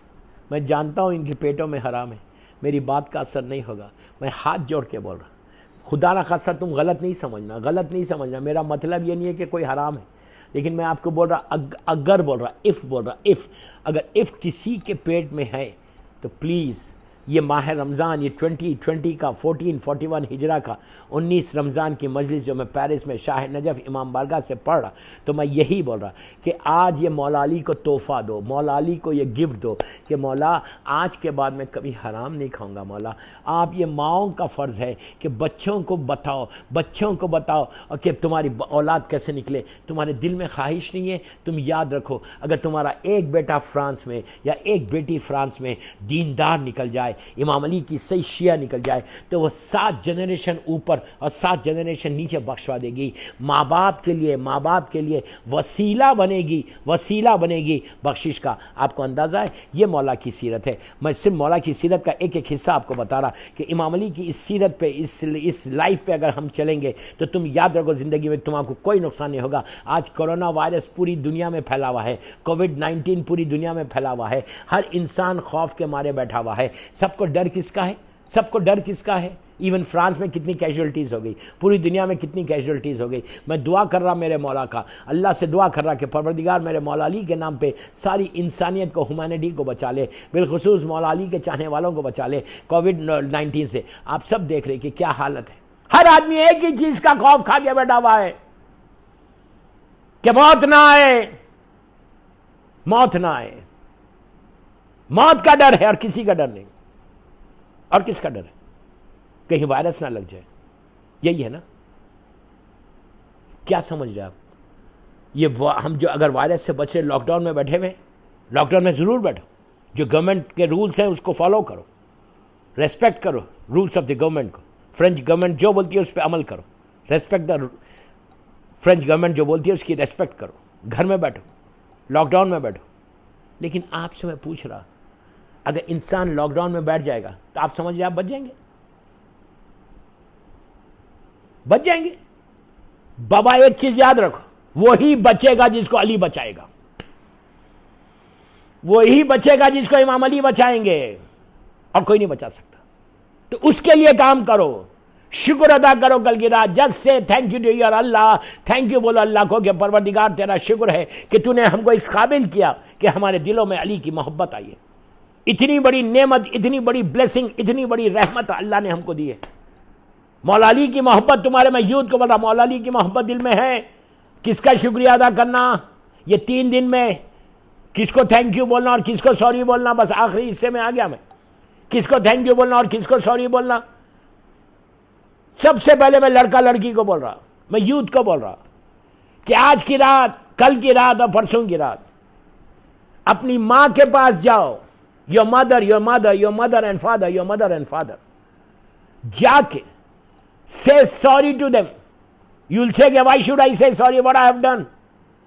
میں جانتا ہوں ان کے پیٹوں میں حرام ہے، میری بات کا اثر نہیں ہوگا، میں ہاتھ جوڑ کے بول رہا، خدا نہ خواستہ تم غلط نہیں سمجھنا، میرا مطلب یہ نہیں ہے کہ کوئی حرام ہے، لیکن میں آپ کو بول رہا، اگر بول رہا، اف بول رہا، اف کسی کے پیٹ میں ہے تو پلیز یہ ماہ رمضان، یہ 2020 کا 1441 ہجرہ کا 19 رمضان کی مجلس جو میں پیرس میں شاہ نجف امام بارگاہ سے پڑھ رہا، تو میں یہی بول رہا کہ آج یہ مولا علی کو تحفہ دو، مولا علی کو یہ گفٹ دو کہ مولا آج کے بعد میں کبھی حرام نہیں کھاؤں گا۔ مولا آپ، یہ ماؤں کا فرض ہے کہ بچوں کو بتاؤ اور کہ تمہاری اولاد کیسے نکلے۔ تمہارے دل میں خواہش نہیں ہے؟ تم یاد رکھو، اگر تمہارا ایک بیٹا فرانس میں یا ایک بیٹی فرانس میں دیندار نکل جائے، امام علی کی صحیح شیعہ نکل جائے، تو وہ 7 جنریشن اوپر اور 7 جنریشن نیچے بخشوا دے گی۔ ماں باپ کے لیے وسیلہ بنے گی بخشش کا۔ آپ کو اندازہ ہے یہ مولا کی سیرت ہے۔ میں صرف مولا کی سیرت کا ایک حصہ آپ کو بتا رہا کہ امام علی کی اس سیرت پہ، اس لائف پہ اگر ہم چلیں گے تو تم یاد رکھو زندگی میں تمہارے کو کوئی نقصان نہیں ہوگا۔ آج کرونا وائرس پوری دنیا میں پھیلا ہوا ہے، کووڈ-19 پوری دنیا میں پھیلا ہوا ہے، ہر انسان خوف کے مارے بیٹھا ہوا ہے۔ سب کو ڈر کس کا ہے؟ ایون فرانس میں کتنی کیجولٹیز ہو گئی، پوری دنیا میں کتنی کیجولٹیز ہو گئی۔ میں دعا کر رہا میرے مولا کا، اللہ سے دعا کر رہا کہ پروردگار میرے مولا علی کے نام پہ ساری انسانیت کو، ہیومینٹی کو بچا لے، بالخصوص مولا علی کے چاہنے والوں کو بچا لے کووڈ-19 سے۔ آپ سب دیکھ رہے کہ کیا حالت ہے، ہر آدمی ایک ہی چیز کا خوف کھا کے بیٹھا ہوا ہے کہ موت نہ آئے، موت کا ڈر ہے اور کسی کا ڈر نہیں۔ اور کس کا ڈر ہے؟ کہیں وائرس نہ لگ جائے، یہی ہے نا؟ کیا سمجھ رہے آپ؟ یہ ہم جو اگر وائرس سے بچے لاک ڈاؤن میں بیٹھے ہوئے، لاک ڈاؤن میں ضرور بیٹھو، جو گورنمنٹ کے رولز ہیں اس کو فالو کرو، ریسپیکٹ کرو رولز آف دی گورنمنٹ کو۔ فرینچ گورنمنٹ جو بولتی ہے اس پہ عمل کرو، ریسپیکٹ دا فرینچ گورنمنٹ جو بولتی ہے اس کی ریسپیکٹ کرو، گھر میں بیٹھو، لاک ڈاؤن میں بیٹھو۔ لیکن آپ سے میں پوچھ رہا، اگر انسان لاک ڈاؤن میں بیٹھ جائے گا تو آپ سمجھ رہے آپ بچ جائیں گے؟ بابا ایک چیز یاد رکھو، وہی بچے گا جس کو علی بچائے گا، وہی بچے گا جس کو امام علی بچائیں گے، اور کوئی نہیں بچا سکتا۔ تو اس کے لیے کام کرو، شکر ادا کرو کل کی رات، just say thank you to your Allah, thank you بولو اللہ کو کہ پروردگار تیرا شکر ہے کہ تو نے ہم کو اس قابل کیا کہ ہمارے دلوں میں علی کی محبت آئی ہے۔ اتنی بڑی نعمت، اتنی بڑی بلیسنگ، اتنی بڑی رحمت اللہ نے ہم کو دی ہے۔ مولا علی کی محبت تمہارے، میں یوتھ کو بتا، مولا علی کی محبت دل میں ہے۔ کس کا شکریہ ادا کرنا یہ 3 دن میں، کس کو تھینک یو بولنا اور کس کو سوری بولنا، بس آخری حصے میں آ گیا میں، کس کو تھینک یو بولنا اور کس کو سوری بولنا۔ سب سے پہلے میں لڑکا لڑکی کو بول رہا، میں یوتھ کو بول رہا کہ آج کی رات، کل کی رات اور پرسوں کی رات اپنی ماں کے پاس جاؤ، your mother and father، جا کے say sorry to them. You'll say why should I say sorry, what I have done؟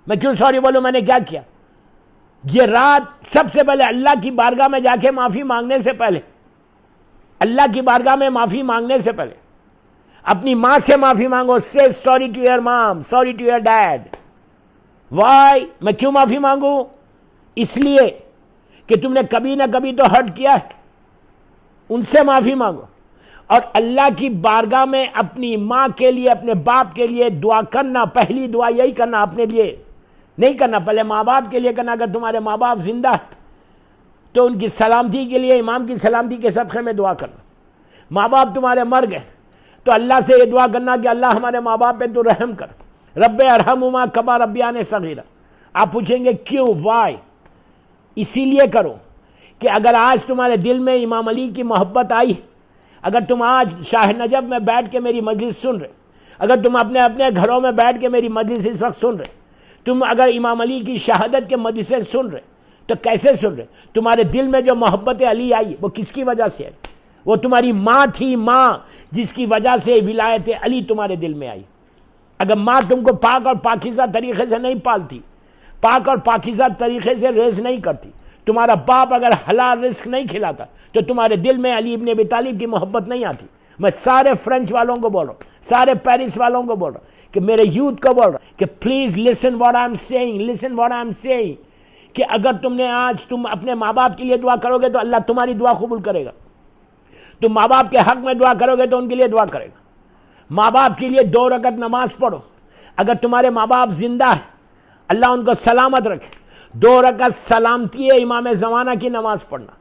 میں کیوں سوری بولوں، میں نے کیا کیا؟ یہ رات سب سے پہلے اللہ کی بارگاہ میں جا کے معافی مانگنے سے پہلے، اللہ کی بارگاہ میں معافی مانگنے سے پہلے اپنی ماں سے معافی مانگو۔ say sorry to your mom, sorry to your dad۔ why؟ میں کیوں معافی مانگوں؟ اس لیے کہ تم نے کبھی نہ کبھی تو ہرٹ کیا ہے، ان سے معافی مانگو۔ اور اللہ کی بارگاہ میں اپنی ماں کے لیے، اپنے باپ کے لیے دعا کرنا، پہلی دعا یہی کرنا، اپنے لیے نہیں کرنا، پہلے ماں باپ کے لیے کرنا۔ اگر تمہارے ماں باپ زندہ تو ان کی سلامتی کے لیے، امام کی سلامتی کے صدقے میں دعا کرنا۔ ماں باپ تمہارے مر گئے تو اللہ سے یہ دعا کرنا کہ اللہ ہمارے ماں باپ پہ تو رحم کر، رب ارحمہما کما ربیانی صغیرا۔ آپ پوچھیں گے کیوں، وائی؟ اسی لیے کرو کہ اگر آج تمہارے دل میں امام علی کی محبت آئی، اگر تم آج شاہ نجف میں بیٹھ کے میری مجلس سن رہے، اگر تم اپنے گھروں میں بیٹھ کے میری مجلس اس وقت سن رہے، تم اگر امام علی کی شہادت کے مجلسیں سن رہے، تو کیسے سن رہے؟ تمہارے دل میں جو محبت علی آئی وہ کس کی وجہ سے ہے؟ وہ تمہاری ماں تھی، ماں جس کی وجہ سے ولایت علی تمہارے دل میں آئی۔ اگر ماں تم کو پاک اور پاکیزہ طریقے سے نہیں پالتی، پاک اور پاکیزہ طریقے سے ریز نہیں کرتی، تمہارا باپ اگر حلال رزق نہیں کھلاتا تو تمہارے دل میں علی ابن ابی طالب کی محبت نہیں آتی۔ میں سارے فرینچ والوں کو بول رہا ہوں، سارے پیرس والوں کو بول رہا ہوں، کہ میرے یوتھ کو بول رہا ہوں کہ please listen what I am saying, کہ اگر تم نے آج تم اپنے ماں باپ کے لیے دعا کرو گے تو اللہ تمہاری دعا قبول کرے گا۔ تم ماں باپ کے حق میں دعا کرو گے تو ان کے لیے دعا کرے گا۔ ماں باپ کے لیے 2 رکعت نماز پڑھو۔ اگر تمہارے ماں باپ زندہ ہے، اللہ ان کو سلامت رکھے، 2 رکعت سلامتی امام زمانہ کی نماز پڑھنا۔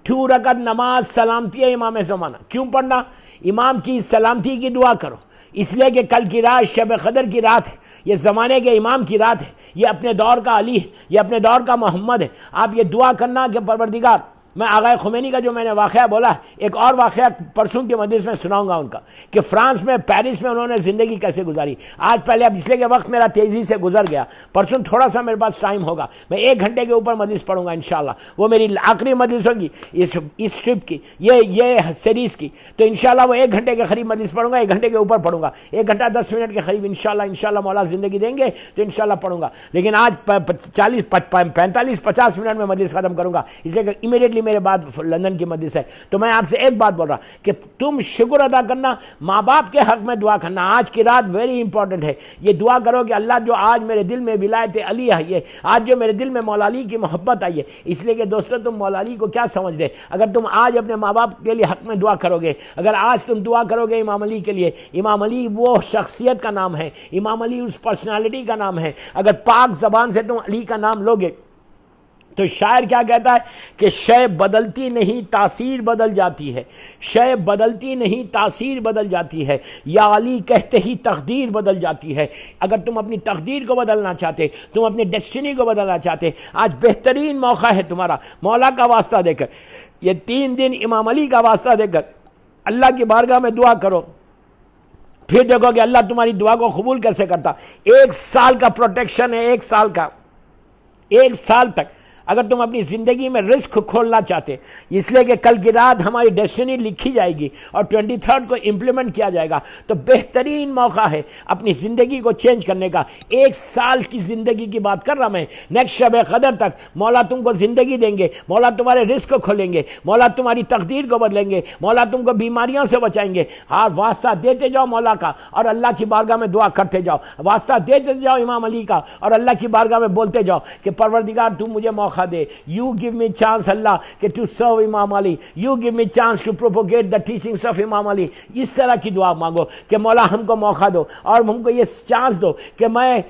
2 رکعت نماز سلامتی ہے امام زمانہ. کیوں پڑھنا؟ امام کی سلامتی کی دعا کرو، اس لیے کہ کل کی رات شب قدر کی رات ہے، یہ زمانے کے امام کی رات ہے، یہ اپنے دور کا علی ہے، یہ اپنے دور کا محمد ہے. آپ یہ دعا کرنا کہ پروردگار، میں آغا خمینی کا جو میں نے واقعہ بولا ہے، ایک اور واقعہ پرسوں کے مجلس میں سناؤں گا ان کا، کہ فرانس میں پیرس میں انہوں نے زندگی کیسے گزاری. آج پہلے اب اس لیے کہ وقت میرا تیزی سے گزر گیا، پرسوں تھوڑا سا میرے پاس ٹائم ہوگا، میں 1 گھنٹے کے اوپر مجلس پڑھوں گا انشاءاللہ. وہ میری آخری مجلس ہوگی اس ٹرپ کی، یہ سیریز کی. تو انشاءاللہ وہ 1 گھنٹے کے قریب مجلس پڑھوں گا، 1 گھنٹے کے اوپر پڑھوں گا، 1 گھنٹہ 10 منٹ کے قریب انشاءاللہ مولا زندگی دیں گے تو انشاءاللہ پڑھوں گا. لیکن آج 45-50 منٹ میں مجلس ختم کروں گا، اس لیے کہ امیڈیٹلی میرے بعد لندن کی مجلس ہے. تو میں آپ سے ایک بات بول رہا کہ تم شکر ادا کرنا، ماں باپ کے حق میں دعا کرنا. آج کی رات ویری امپورٹنٹ ہے. یہ دعا کرو کہ اللہ جو آج میرے دل میں ولایت علی آئی ہے، آج جو میرے دل میں مولا علی کی محبت آئی ہے، اس لیے کہ دوستو تم مولا علی کو کیا سمجھ رہے؟ اگر تم آج اپنے ماں باپ کے لیے حق میں دعا کرو گے، اگر آج تم دعا کرو گے امام علی کے لیے، امام علی وہ شخصیت کا نام ہے، امام علی اس پرسنالٹی کا نام ہے. اگر پاک زبان سے تم علی کا نام لوگے تو شاعر کیا کہتا ہے کہ شے بدلتی نہیں تاثیر بدل جاتی ہے، شے بدلتی نہیں تاثیر بدل جاتی ہے، یا علی کہتے ہی تقدیر بدل جاتی ہے. اگر تم اپنی تقدیر کو بدلنا چاہتے، تم اپنی ڈیسٹینی کو بدلنا چاہتے، آج بہترین موقع ہے تمہارا. مولا کا واسطہ دے کر یہ 3 دن امام علی کا واسطہ دے کر اللہ کی بارگاہ میں دعا کرو، پھر دیکھو کہ اللہ تمہاری دعا کو قبول کیسے کرتا. 1 سال کا پروٹیکشن ہے، 1 سال کا، 1 سال تک اگر تم اپنی زندگی میں رزق کھولنا چاہتے، اس لیے کہ کل کی رات ہماری ڈیسٹینی لکھی جائے گی اور 23 کو امپلیمنٹ کیا جائے گا، تو بہترین موقع ہے اپنی زندگی کو چینج کرنے کا. 1 سال کی زندگی کی بات کر رہا میں. نیکسٹ شب قدر تک مولا تم کو زندگی دیں گے، مولا تمہارے رزق کو کھولیں گے، مولا تمہاری تقدیر کو بدلیں گے، مولا تم کو بیماریوں سے بچائیں گے. واسطہ دیتے جاؤ مولا کا اور اللہ کی بارگاہ میں دعا کرتے جاؤ، واسطہ دیتے جاؤ امام علی کا اور اللہ کی بارگاہ میں بولتے جاؤ کہ پروردگار تو مجھے موقع دے. You give me chance اللہ کہ to serve امام علی. You give me chance to propagate the teachings of امام علی. اس طرح کی دعا مانگو کہ مولا ہم کو موقع دو اور ہم کو یہ چانس دو کہ میں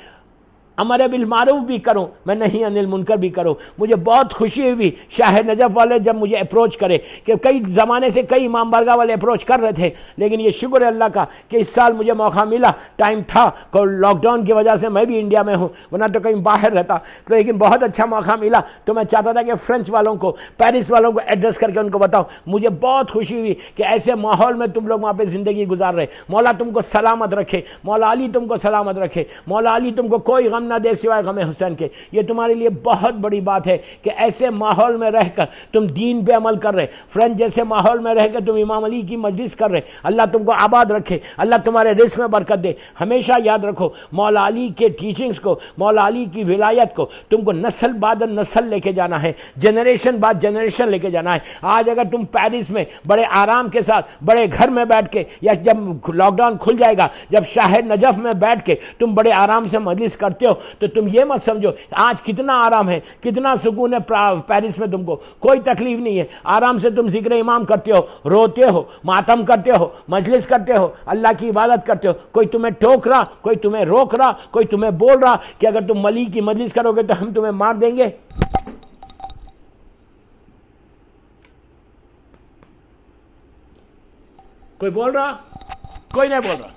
امر بالمعروف بھی کروں، میں نہیں عن المنکر بھی کروں. مجھے بہت خوشی ہوئی شاہ نجف والے جب مجھے اپروچ کرے، کہ کئی زمانے سے کئی امام بارگاہ والے اپروچ کر رہے تھے، لیکن یہ شکر ہے اللہ کا کہ اس سال مجھے موقع ملا. ٹائم تھا، لاک ڈاؤن کی وجہ سے میں بھی انڈیا میں ہوں، ورنہ تو کہیں باہر رہتا، لیکن بہت اچھا موقع ملا. تو میں چاہتا تھا کہ فرینچ والوں کو، پیرس والوں کو ایڈریس کر کے ان کو بتاؤں. مجھے بہت خوشی ہوئی کہ ایسے ماحول میں تم لوگ وہاں پہ زندگی گزار رہے. مولا تم کو سلامت رکھے، مولا علی تم کو سلامت رکھے، مولا علی تم کو کوئی غم نہ دے سوائے غم حسین کے. یہ تمہارے لیے بہت بڑی بات ہے کہ ایسے ماحول میں رہ کر تم دین پہ عمل کر رہے، فرینچ جیسے ماحول میں رہ کر تم امام علی کی مجلس کر رہے. اللہ تم کو آباد رکھے، اللہ تمہارے رزق میں برکت دے. ہمیشہ یاد رکھو مولا علی کے ٹیچنگز کو، مولا علی کی ولایت کو تم کو نسل بعد نسل لے کے جانا ہے، جنریشن بعد جنریشن لے کے جانا ہے. آج اگر تم پیرس میں بڑے آرام کے ساتھ بڑے گھر میں بیٹھ کے، یا جب لاک ڈاؤن کھل جائے گا جب شاہ نجف میں بیٹھ کے تم بڑے آرام سے مجلس کرتے ہو، تو تم یہ مت سمجھو آج کتنا آرام ہے، کتنا سکون ہے پیرس میں، تم کو کوئی تکلیف نہیں ہے. آرام سے تم ذکر امام کرتے ہو، روتے ہو، ماتم کرتے ہو، مجلس کرتے ہو، اللہ کی عبادت کرتے ہو. کوئی تمہیں ٹوک رہا، کوئی تمہیں روک رہا، کوئی تمہیں بول رہا کہ اگر تم ملی کی مجلس کرو گے تو ہم تمہیں مار دیں گے؟ کوئی بول رہا؟ کوئی نہیں بول رہا.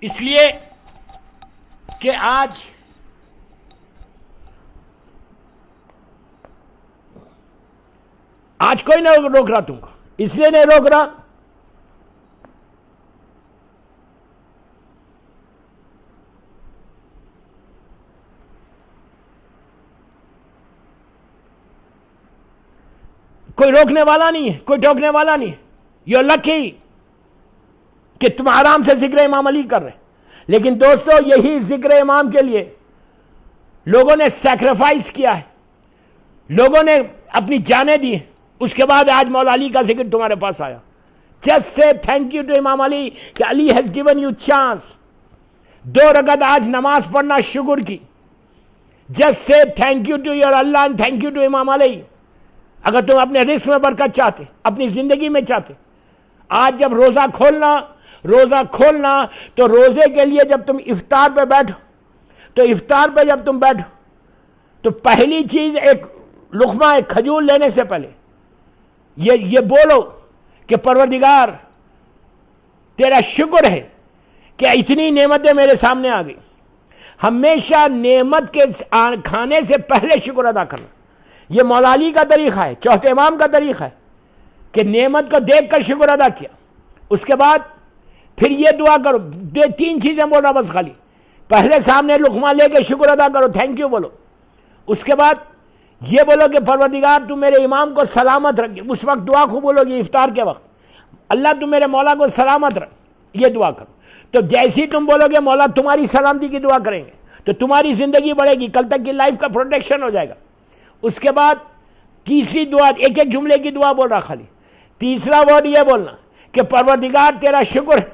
اس لیے کہ آج کوئی نہیں روک رہا تم کو، اس لیے نہیں روک رہا کوئی روکنے والا نہیں ہے، کوئی ٹوکنے والا نہیں ہے. یو لکی کہ تم آرام سے ذکر امام علی کر رہے. لیکن دوستو یہی ذکر امام کے لیے لوگوں نے سیکریفائس کیا ہے، لوگوں نے اپنی جانیں دی. اس کے بعد آج مولا علی کا ذکر تمہارے پاس آیا. Just say thank you to Imam Ali کہ Ali has given you chance. 2 رکعت آج نماز پڑھنا شکر کی. Just say thank you to your Allah and thank you to Imam Ali. اگر تم اپنے رزق میں برکت چاہتے، اپنی زندگی میں چاہتے، آج جب روزہ کھولنا تو روزے کے لیے جب تم افطار پہ بیٹھو، تو افطار پہ جب تم بیٹھو تو پہلی چیز ایک لقمہ ایک کھجور لینے سے پہلے یہ بولو کہ پروردگار تیرا شکر ہے کہ اتنی نعمتیں میرے سامنے آ گئی. ہمیشہ نعمت کے کھانے سے پہلے شکر ادا کرنا. یہ مولا علی کا طریقہ ہے, چوتھے امام کا طریقہ ہے کہ نعمت کو دیکھ کر شکر ادا کیا. اس کے بعد پھر یہ دعا کرو, 3 چیزیں بول رہا بس خالی. پہلے سامنے لقمہ لے کے شکر ادا کرو, تھینک یو بولو. اس کے بعد یہ بولو کہ پروردگار تو میرے امام کو سلامت رکھ. اس وقت دعا کو بولو گے افطار کے وقت, اللہ تو میرے مولا کو سلامت رکھ, یہ دعا کرو. تو جیسی تم بولو گے مولا تمہاری سلامتی کی دعا کریں گے تو تمہاری زندگی بڑھے گی, کل تک کی لائف کا پروٹیکشن ہو جائے گا. اس کے بعد تیسری دعا, ایک ایک جملے کی دعا بول رہا خالی. تیسرا ورڈ یہ بولنا کہ پروردگار تیرا شکر ہے,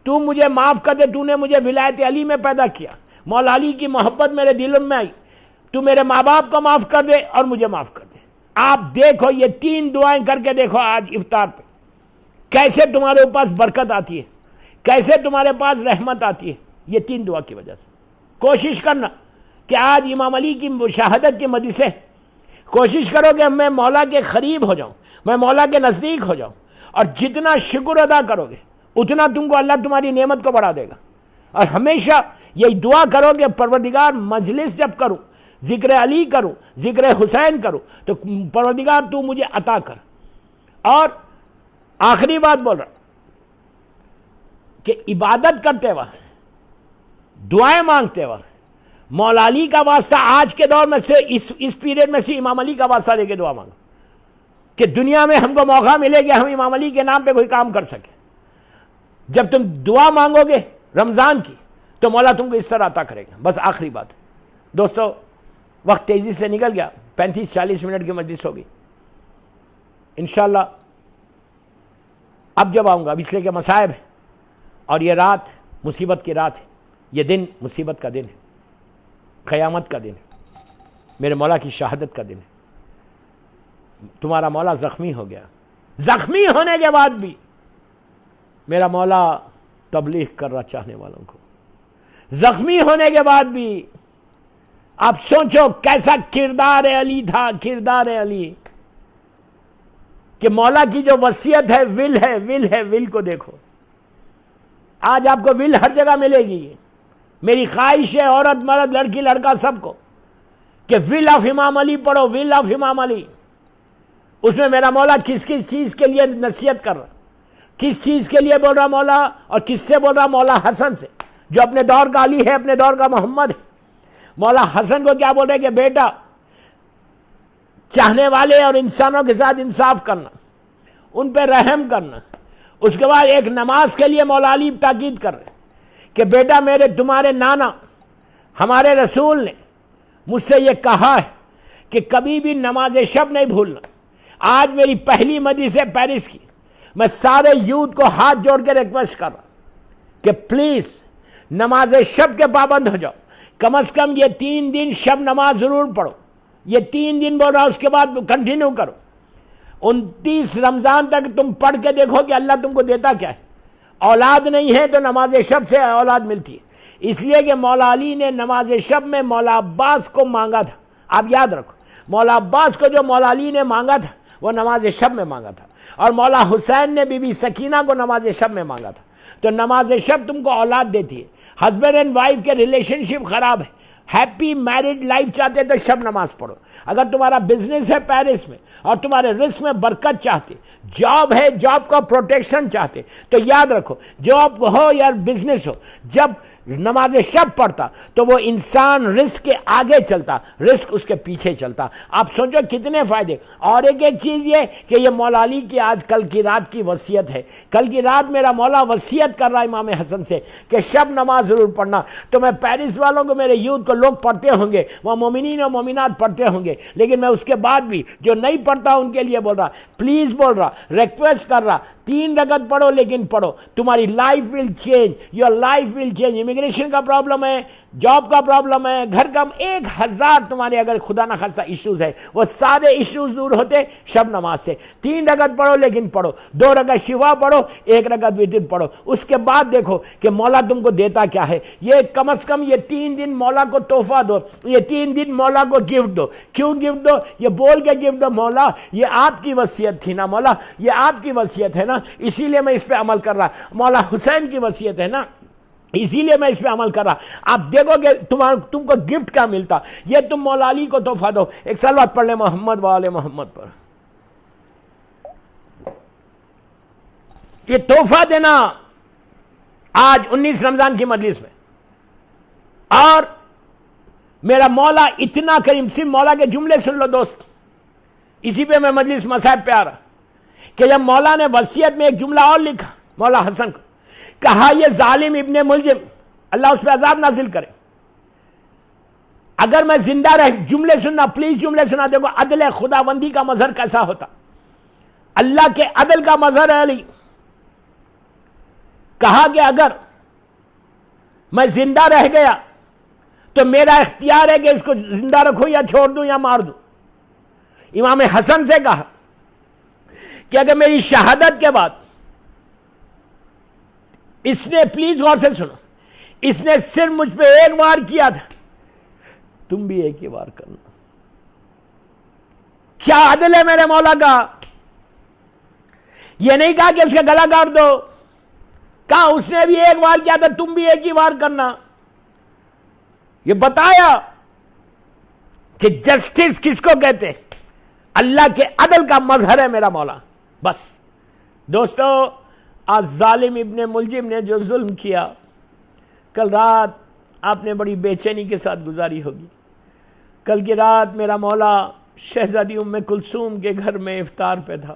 تو مجھے معاف کر دے, تو نے مجھے ولایت علی میں پیدا کیا, مولا علی کی محبت میرے دلوں میں آئی, تو میرے ماں باپ کو معاف کر دے اور مجھے معاف کر دے. آپ دیکھو یہ 3 دعائیں کر کے دیکھو آج افطار پہ کیسے تمہارے پاس برکت آتی ہے, کیسے تمہارے پاس رحمت آتی ہے. یہ 3 دعا کی وجہ سے کوشش کرنا کہ آج امام علی کی مشاہدت کے مدد سے کوشش کرو کہ میں مولا کے قریب ہو جاؤں, میں مولا کے نزدیک ہو جاؤں, اور جتنا شکر ادا کرو گے اتنا تم کو اللہ تمہاری نعمت کو بڑھا دے گا. اور ہمیشہ یہی دعا کرو کہ پروردگار مجلس جب کروں, ذکر علی کروں, ذکر حسین کروں, تو پروردگار تو مجھے عطا کر. اور آخری بات بول رہا کہ عبادت کرتے وقت, دعائیں مانگتے وقت مولا علی کا واسطہ آج کے دور میں سے اس پیریڈ میں سے امام علی کا واسطہ لے کے دعا مانگو کہ دنیا میں ہم کو موقع ملے کہ ہم امام علی کے نام پہ کوئی کام کر سکیں. جب تم دعا مانگو گے رمضان کی تو مولا تم کو اس طرح عطا کرے گا. بس آخری بات دوستو, وقت تیزی سے نکل گیا, 35-40 منٹ کی مجلس ہوگی انشاءاللہ. اب جب آؤں گا, اب اس لیے کہ مصائب ہے اور یہ رات مصیبت کی رات ہے, یہ دن مصیبت کا دن ہے, قیامت کا دن ہے, میرے مولا کی شہادت کا دن ہے. تمہارا مولا زخمی ہو گیا, زخمی ہونے کے بعد بھی میرا مولا تبلیغ کر رہا چاہنے والوں کو. زخمی ہونے کے بعد بھی آپ سوچو کیسا کردار علی تھا, کردار علی, کہ مولا کی جو وصیت ہے ول ہے, ول ہے, ول کو دیکھو. آج آپ کو ول ہر جگہ ملے گی. میری خواہش ہے عورت مرد لڑکی لڑکا سب کو کہ ول آف امام علی پڑھو, ول آف امام علی. اس میں میرا مولا کس کس چیز کے لیے نصیحت کر رہا, کس چیز کے لیے بول رہا مولا, اور کس سے بول رہا, مولا حسن سے جو اپنے دور کا علی ہے, اپنے دور کا محمد ہے. مولا حسن کو کیا بول رہے کہ بیٹا چاہنے والے اور انسانوں کے ساتھ انصاف کرنا, ان پہ رحم کرنا. اس کے بعد ایک نماز کے لیے مولا علی تاکید کر رہے کہ بیٹا میرے تمہارے نانا ہمارے رسول نے مجھ سے یہ کہا ہے کہ کبھی بھی نماز شب نہیں بھولنا. آج میری پہلی مجلس ہے پیرس کی, میں سارے یوتھ کو ہاتھ جوڑ کے ریکویسٹ کر رہا کہ پلیز نماز شب کے پابند ہو جاؤ. کم از کم یہ 3 دن شب نماز ضرور پڑھو. یہ 3 دن بول رہا, اس کے بعد کنٹینیو کرو. 29 رمضان تک تم پڑھ کے دیکھو کہ اللہ تم کو دیتا کیا ہے. اولاد نہیں ہے تو نماز شب سے اولاد ملتی ہے. اس لیے کہ مولا علی نے نماز شب میں مولا عباس کو مانگا تھا. آپ یاد رکھو, مولا عباس کو جو مولا علی نے مانگا تھا وہ نماز شب میں مانگا تھا, اور مولا حسین نے بی بی سکینہ کو نماز شب میں مانگا تھا. تو نماز شب تم کو اولاد دیتی ہے. ہسبینڈ اینڈ وائف کے ریلیشن شپ خراب ہے, ہیپی میرڈ لائف چاہتے تو شب نماز پڑھو. اگر تمہارا بزنس ہے پیرس میں اور تمہارے رزق میں برکت چاہتے, جاب ہے جاب کا پروٹیکشن چاہتے, تو یاد رکھو جاب ہو یا بزنس ہو, جب نماز شب پڑھتا تو وہ انسان رزق کے آگے چلتا, رزق اس کے پیچھے چلتا. آپ سوچو کتنے فائدے. اور ایک چیز یہ کہ یہ مولا علی کی آج کل کی رات کی وصیت ہے. کل کی رات میرا مولا وصیت کر رہا امام حسن سے کہ شب نماز ضرور پڑھنا. تو میں پیرس والوں کو, میرے یوتھ کو, لوگ پڑھتے ہوں گے, وہ مومنین اور مومنات پڑھتے ہوں گے, لیکن میں اس کے بعد بھی جو نہیں پڑھتا ان کے لیے بول رہا, پلیز بول رہا, ریکویسٹ کر رہا, 3 رکعت پڑھو لیکن پڑھو, تمہاری life will change, your life will change. Immigration کا پرابلم ہے, جاب کا پرابلم ہے, گھر کا 1000 تمہارے اگر خدا نہ خواستہ ایشوز ہے, وہ سارے ایشوز دور ہوتے شب نماز سے. 3 رکعت پڑھو لیکن پڑھو, 2 رکعت شفا پڑھو, 1 رکعت وتر پڑھو. اس کے بعد دیکھو کہ مولا تم کو دیتا کیا ہے. یہ کم از کم یہ 3 دن مولا کو تحفہ دو, یہ 3 دن مولا کو گفٹ دو. کیوں گفٹ دو؟ یہ بول کے گفٹ دو, مولا یہ آپ کی وصیت تھی نا, مولا یہ آپ کی وصیت ہے نا, اسی لیے میں اس پہ عمل کر رہا. مولا حسین کی وصیت ہے نا, اسی لیے میں اس پہ عمل کر رہا. آپ دیکھو کہ تم کو گفٹ کیا ملتا. یہ تم مولا علی کو تحفہ دو. ایک صلوات پڑھ لیں محمد وآل محمد پر. یہ تحفہ دینا آج 19 رمضان کی مجلس میں. اور میرا مولا اتنا کریم, صرف مولا کے جملے سن لو دوست, اسی پہ میں مجلس مصائب پہ آ رہا کہ جب مولا نے وصیت میں ایک جملہ اور لکھا, مولا حسن کو کہا یہ ظالم ابن ملجم اللہ اس پہ عذاب نازل کرے. اگر میں زندہ رہ, جملے سننا پلیز, جملے سنا. دیکھو عدل خداوندی کا مظہر کیسا ہوتا, اللہ کے عدل کا مظہر ہے علی. کہا کہ اگر میں زندہ رہ گیا تو میرا اختیار ہے کہ اس کو زندہ رکھوں یا چھوڑ دوں یا مار دوں. امام حسن سے کہا کہ اگر میری شہادت کے بعد اس نے, پلیز غور سے سنو, اس نے صرف مجھ پہ ایک وار کیا تھا, تم بھی ایک ہی وار کرنا. کیا عدل ہے میرے مولا کا. یہ نہیں کہا کہ اس کا گلا کاٹ دو, کہا اس نے بھی ایک وار کیا تھا, تم بھی ایک ہی وار کرنا. یہ بتایا کہ جسٹس کس کو کہتے ہیں, اللہ کے عدل کا مظہر ہے میرا مولا. بس دوستو, آج ظالم ابن ملجم نے جو ظلم کیا, کل رات آپ نے بڑی بے چینی کے ساتھ گزاری ہوگی. کل کی رات میرا مولا شہزادی ام کلثوم کے گھر میں افطار پہ تھا.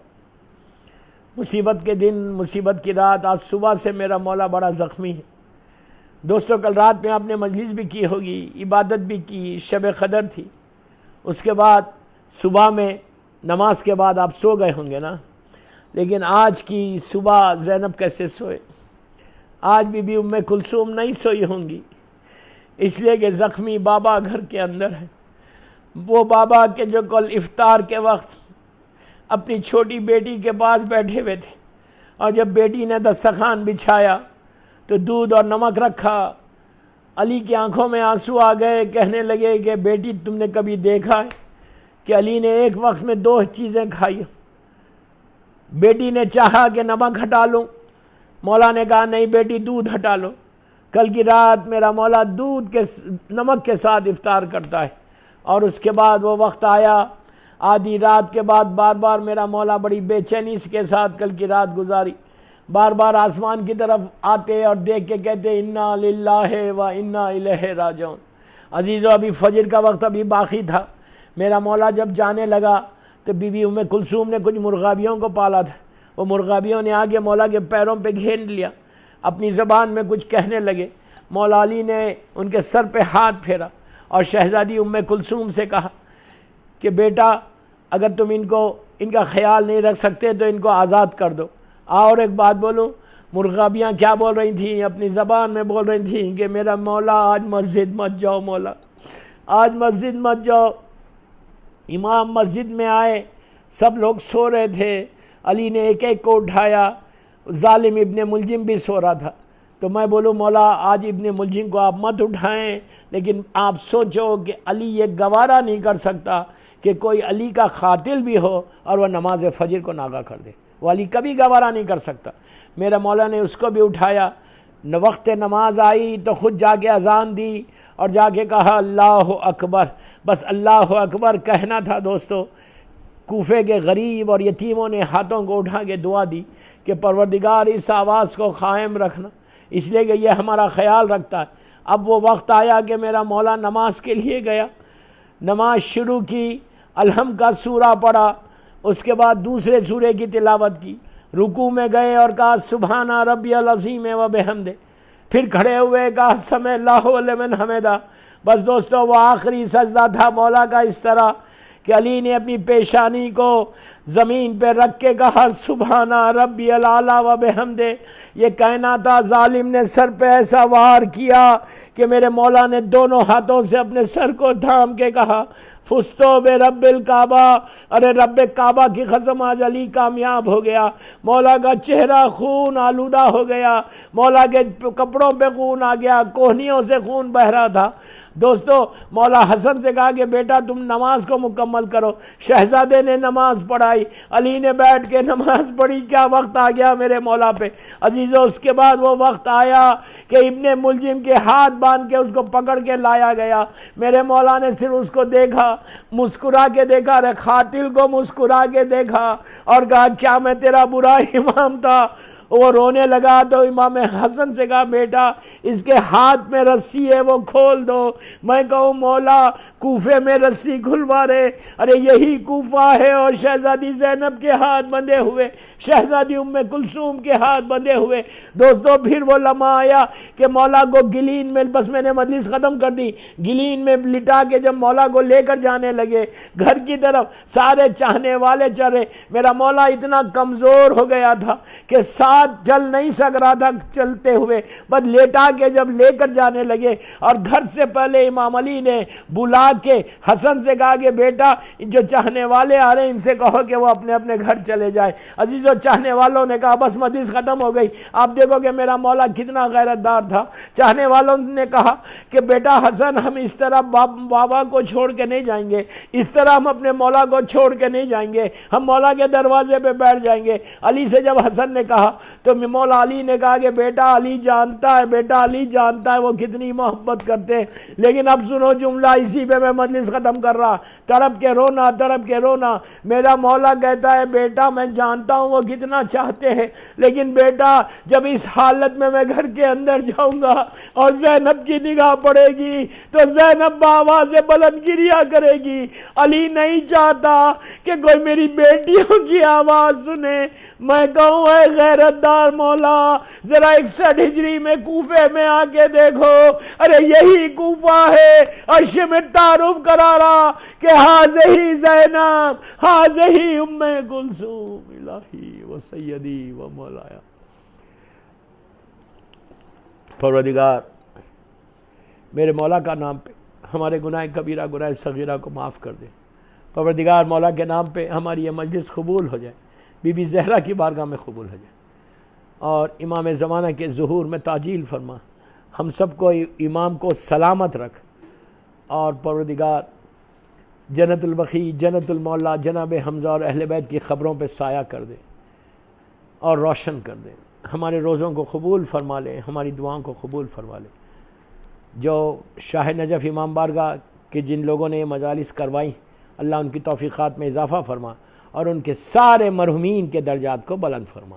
مصیبت کے دن, مصیبت کی رات. آج صبح سے میرا مولا بڑا زخمی ہے. دوستو کل رات میں آپ نے مجلس بھی کی ہوگی, عبادت بھی کی, شب قدر تھی. اس کے بعد صبح میں نماز کے بعد آپ سو گئے ہوں گے نا. لیکن آج کی صبح زینب کیسے سوئے؟ آج بی بی ام کلثوم نہیں سوئی ہوں گی, اس لیے کہ زخمی بابا گھر کے اندر ہے. وہ بابا کے جو کل افطار کے وقت اپنی چھوٹی بیٹی کے پاس بیٹھے ہوئے تھے, اور جب بیٹی نے دسترخوان بچھایا تو دودھ اور نمک رکھا. علی کی آنکھوں میں آنسو آ گئے, کہنے لگے کہ بیٹی تم نے کبھی دیکھا ہے کہ علی نے ایک وقت میں 2 چیزیں کھائی؟ بیٹی نے چاہا کہ نمک ہٹا لوں, مولا نے کہا نہیں بیٹی دودھ ہٹا لو. کل کی رات میرا مولا دودھ کے نمک کے ساتھ افطار کرتا ہے. اور اس کے بعد وہ وقت آیا, آدھی رات کے بعد بار بار میرا مولا بڑی بے چینی کے ساتھ کل کی رات گزاری. بار بار آسمان کی طرف آتے اور دیکھ کے کہتے انا للہ و انا الیہ راجعون. عزیزو ابھی فجر کا وقت ابھی باقی تھا. میرا مولا جب جانے لگا تو بی بی ام کلثوم نے کچھ مرغابیوں کو پالا تھا. وہ مرغابیوں نے آگے مولا کے پیروں پہ گھیر لیا, اپنی زبان میں کچھ کہنے لگے. مولا علی نے ان کے سر پہ ہاتھ پھیرا اور شہزادی ام کلثوم سے کہا کہ بیٹا اگر تم ان کا خیال نہیں رکھ سکتے تو ان کو آزاد کر دو. اور ایک بات بولوں, مرغابیاں کیا بول رہی تھیں؟ اپنی زبان میں بول رہی تھیں کہ میرا مولا آج مسجد مت جاؤ, مولا آج مسجد مت جاؤ. امام مسجد میں آئے, سب لوگ سو رہے تھے. علی نے ایک ایک کو اٹھایا. ظالم ابن ملجم بھی سو رہا تھا. تو میں بولوں مولا آج ابن ملجم کو آپ مت اٹھائیں, لیکن آپ سوچو کہ علی یہ گوارا نہیں کر سکتا کہ کوئی علی کا قاتل بھی ہو اور وہ نماز فجر کو ناغا کر دے. وہ علی کبھی گوارا نہیں کر سکتا. میرا مولا نے اس کو بھی اٹھایا. وقت نماز آئی تو خود جا کے اذان دی اور جا کے کہا اللہ اکبر. بس اللہ اکبر کہنا تھا. دوستو کوفے کے غریب اور یتیموں نے ہاتھوں کو اٹھا کے دعا دی کہ پروردگار اس آواز کو قائم رکھنا, اس لیے کہ یہ ہمارا خیال رکھتا ہے. اب وہ وقت آیا کہ میرا مولا نماز کے لیے گیا. نماز شروع کی, الحمد کا سورہ پڑھا, اس کے بعد دوسرے سورے کی تلاوت کی. رکوع میں گئے اور کہا سبحان ربی العظیم و بحمدہ. پھر کھڑے ہوئے کہا سمع اللہ لمن حمدہ. بس دوستو وہ آخری سجدہ تھا مولا کا اس طرح کہ علی نے اپنی پیشانی کو زمین پہ رکھ کے کہا سبحانہ ربی العلیٰ و بحمدہ. یہ کہنا تھا ظالم نے سر پہ ایسا وار کیا کہ میرے مولا نے دونوں ہاتھوں سے اپنے سر کو تھام کے کہا فستو بے رب الکعبہ، ارے رب کعبہ کی قسم آج علی کامیاب ہو گیا. مولا کا چہرہ خون آلودہ ہو گیا، مولا کے کپڑوں پہ خون آ گیا، کوہنیوں سے خون بہہ رہا تھا. دوستو مولا حسن سے کہا کہ بیٹا تم نماز کو مکمل کرو. شہزادے نے نماز پڑھائی، علی نے بیٹھ کے نماز پڑھی. کیا وقت آ گیا میرے مولا پہ عزیزو. اس کے بعد وہ وقت آیا کہ ابن ملجم کے ہاتھ باندھ کے اس کو پکڑ کے لایا گیا. میرے مولا نے صرف اس کو دیکھا، مسکرا کے دیکھا، ارے قاتل کو مسکرا کے دیکھا اور کہا کیا میں تیرا برا امام تھا. وہ رونے لگا تو امام حسن سے کہا بیٹا اس کے ہاتھ میں رسی ہے وہ کھول دو. میں کہوں مولا کوفے میں رسی کھلوا رہے، ارے یہی کوفہ ہے اور شہزادی زینب کے ہاتھ بندھے ہوئے، شہزادی ام کلثوم کے ہاتھ بندھے ہوئے. دوستو پھر وہ لمحہ آیا کہ مولا کو گلین میں، بس میں نے مجلس ختم کر دی، گلین میں لٹا کے جب مولا کو لے کر جانے لگے گھر کی طرف، سارے چاہنے والے چرے. میرا مولا اتنا کمزور ہو گیا تھا کہ ساتھ چل نہیں سک رہا تھا چلتے ہوئے، بس لیٹا کے جب لے کر جانے لگے اور گھر سے پہلے امام علی نے بلا کے حسن سے کہا کہ بیٹا جو چاہنے والے آ رہے ہیں ان سے کہو کہ وہ اپنے اپنے گھر چلے جائے. عزیزو چاہنے والوں نے کہا بس مجلس ختم ہو گئی. آپ دیکھو کہ میرا مولا کتنا غیرت دار تھا. چاہنے والوں نے کہا کہ بیٹا حسن ہم اس طرح بابا کو چھوڑ کے نہیں جائیں گے، اس طرح ہم اپنے مولا کو چھوڑ کے نہیں جائیں گے، ہم مولا کے دروازے پہ بیٹھ جائیں گے. علی سے جب حسن نے کہا تو مولا علی نے کہا کہ بیٹا علی جانتا ہے، بیٹا علی جانتا ہے وہ کتنی محبت کرتے ہیں. لیکن اب سنو جملہ، اسی پہ میں مجلس ختم کر رہا. تڑپ کے رونا، تڑپ کے رونا. میرا مولا کہتا ہے بیٹا میں جانتا ہوں وہ کتنا چاہتے ہیں، لیکن بیٹا جب اس حالت میں گھر کے اندر جاؤں گا اور زینب کی نگاہ پڑے گی تو زینب بآواز بلند گریا کرے گی. علی نہیں چاہتا کہ کوئی میری بیٹیوں کی آواز سنے. میں کہوں اے غیرت دار مولا ذرا 61 ہجری میں کوفے میں آ کے دیکھو، ارے یہی کوفہ ہے. عرش میں تعارف کرا رہا کہ ہاذہی زینب، ہاذہی ام کلثوم الہی و سیدی و مولایا. پروردگار میرے مولا کا نام پہ ہمارے گناہ کبیرہ گناہ صغیرہ کو معاف کر دے. پروردگار مولا کے نام پہ ہماری یہ مجلس قبول ہو جائے، بی بی زہرا کی بارگاہ میں قبول ہو جائے، اور امام زمانہ کے ظہور میں تعجیل فرما. ہم سب کو امام کو سلامت رکھ، اور پروردگار جنت البقیع، جنت المولا جناب حمزہ اور اہل بیت کی خبروں پہ سایہ کر دے اور روشن کر دے. ہمارے روزوں کو قبول فرما لے، ہماری دعاؤں کو قبول فرما لے. جو شاہ نجف امام بارگاہ کے جن لوگوں نے یہ مجالس کروائی، اللہ ان کی توفیقات میں اضافہ فرما اور ان کے سارے مرحومین کے درجات کو بلند فرما.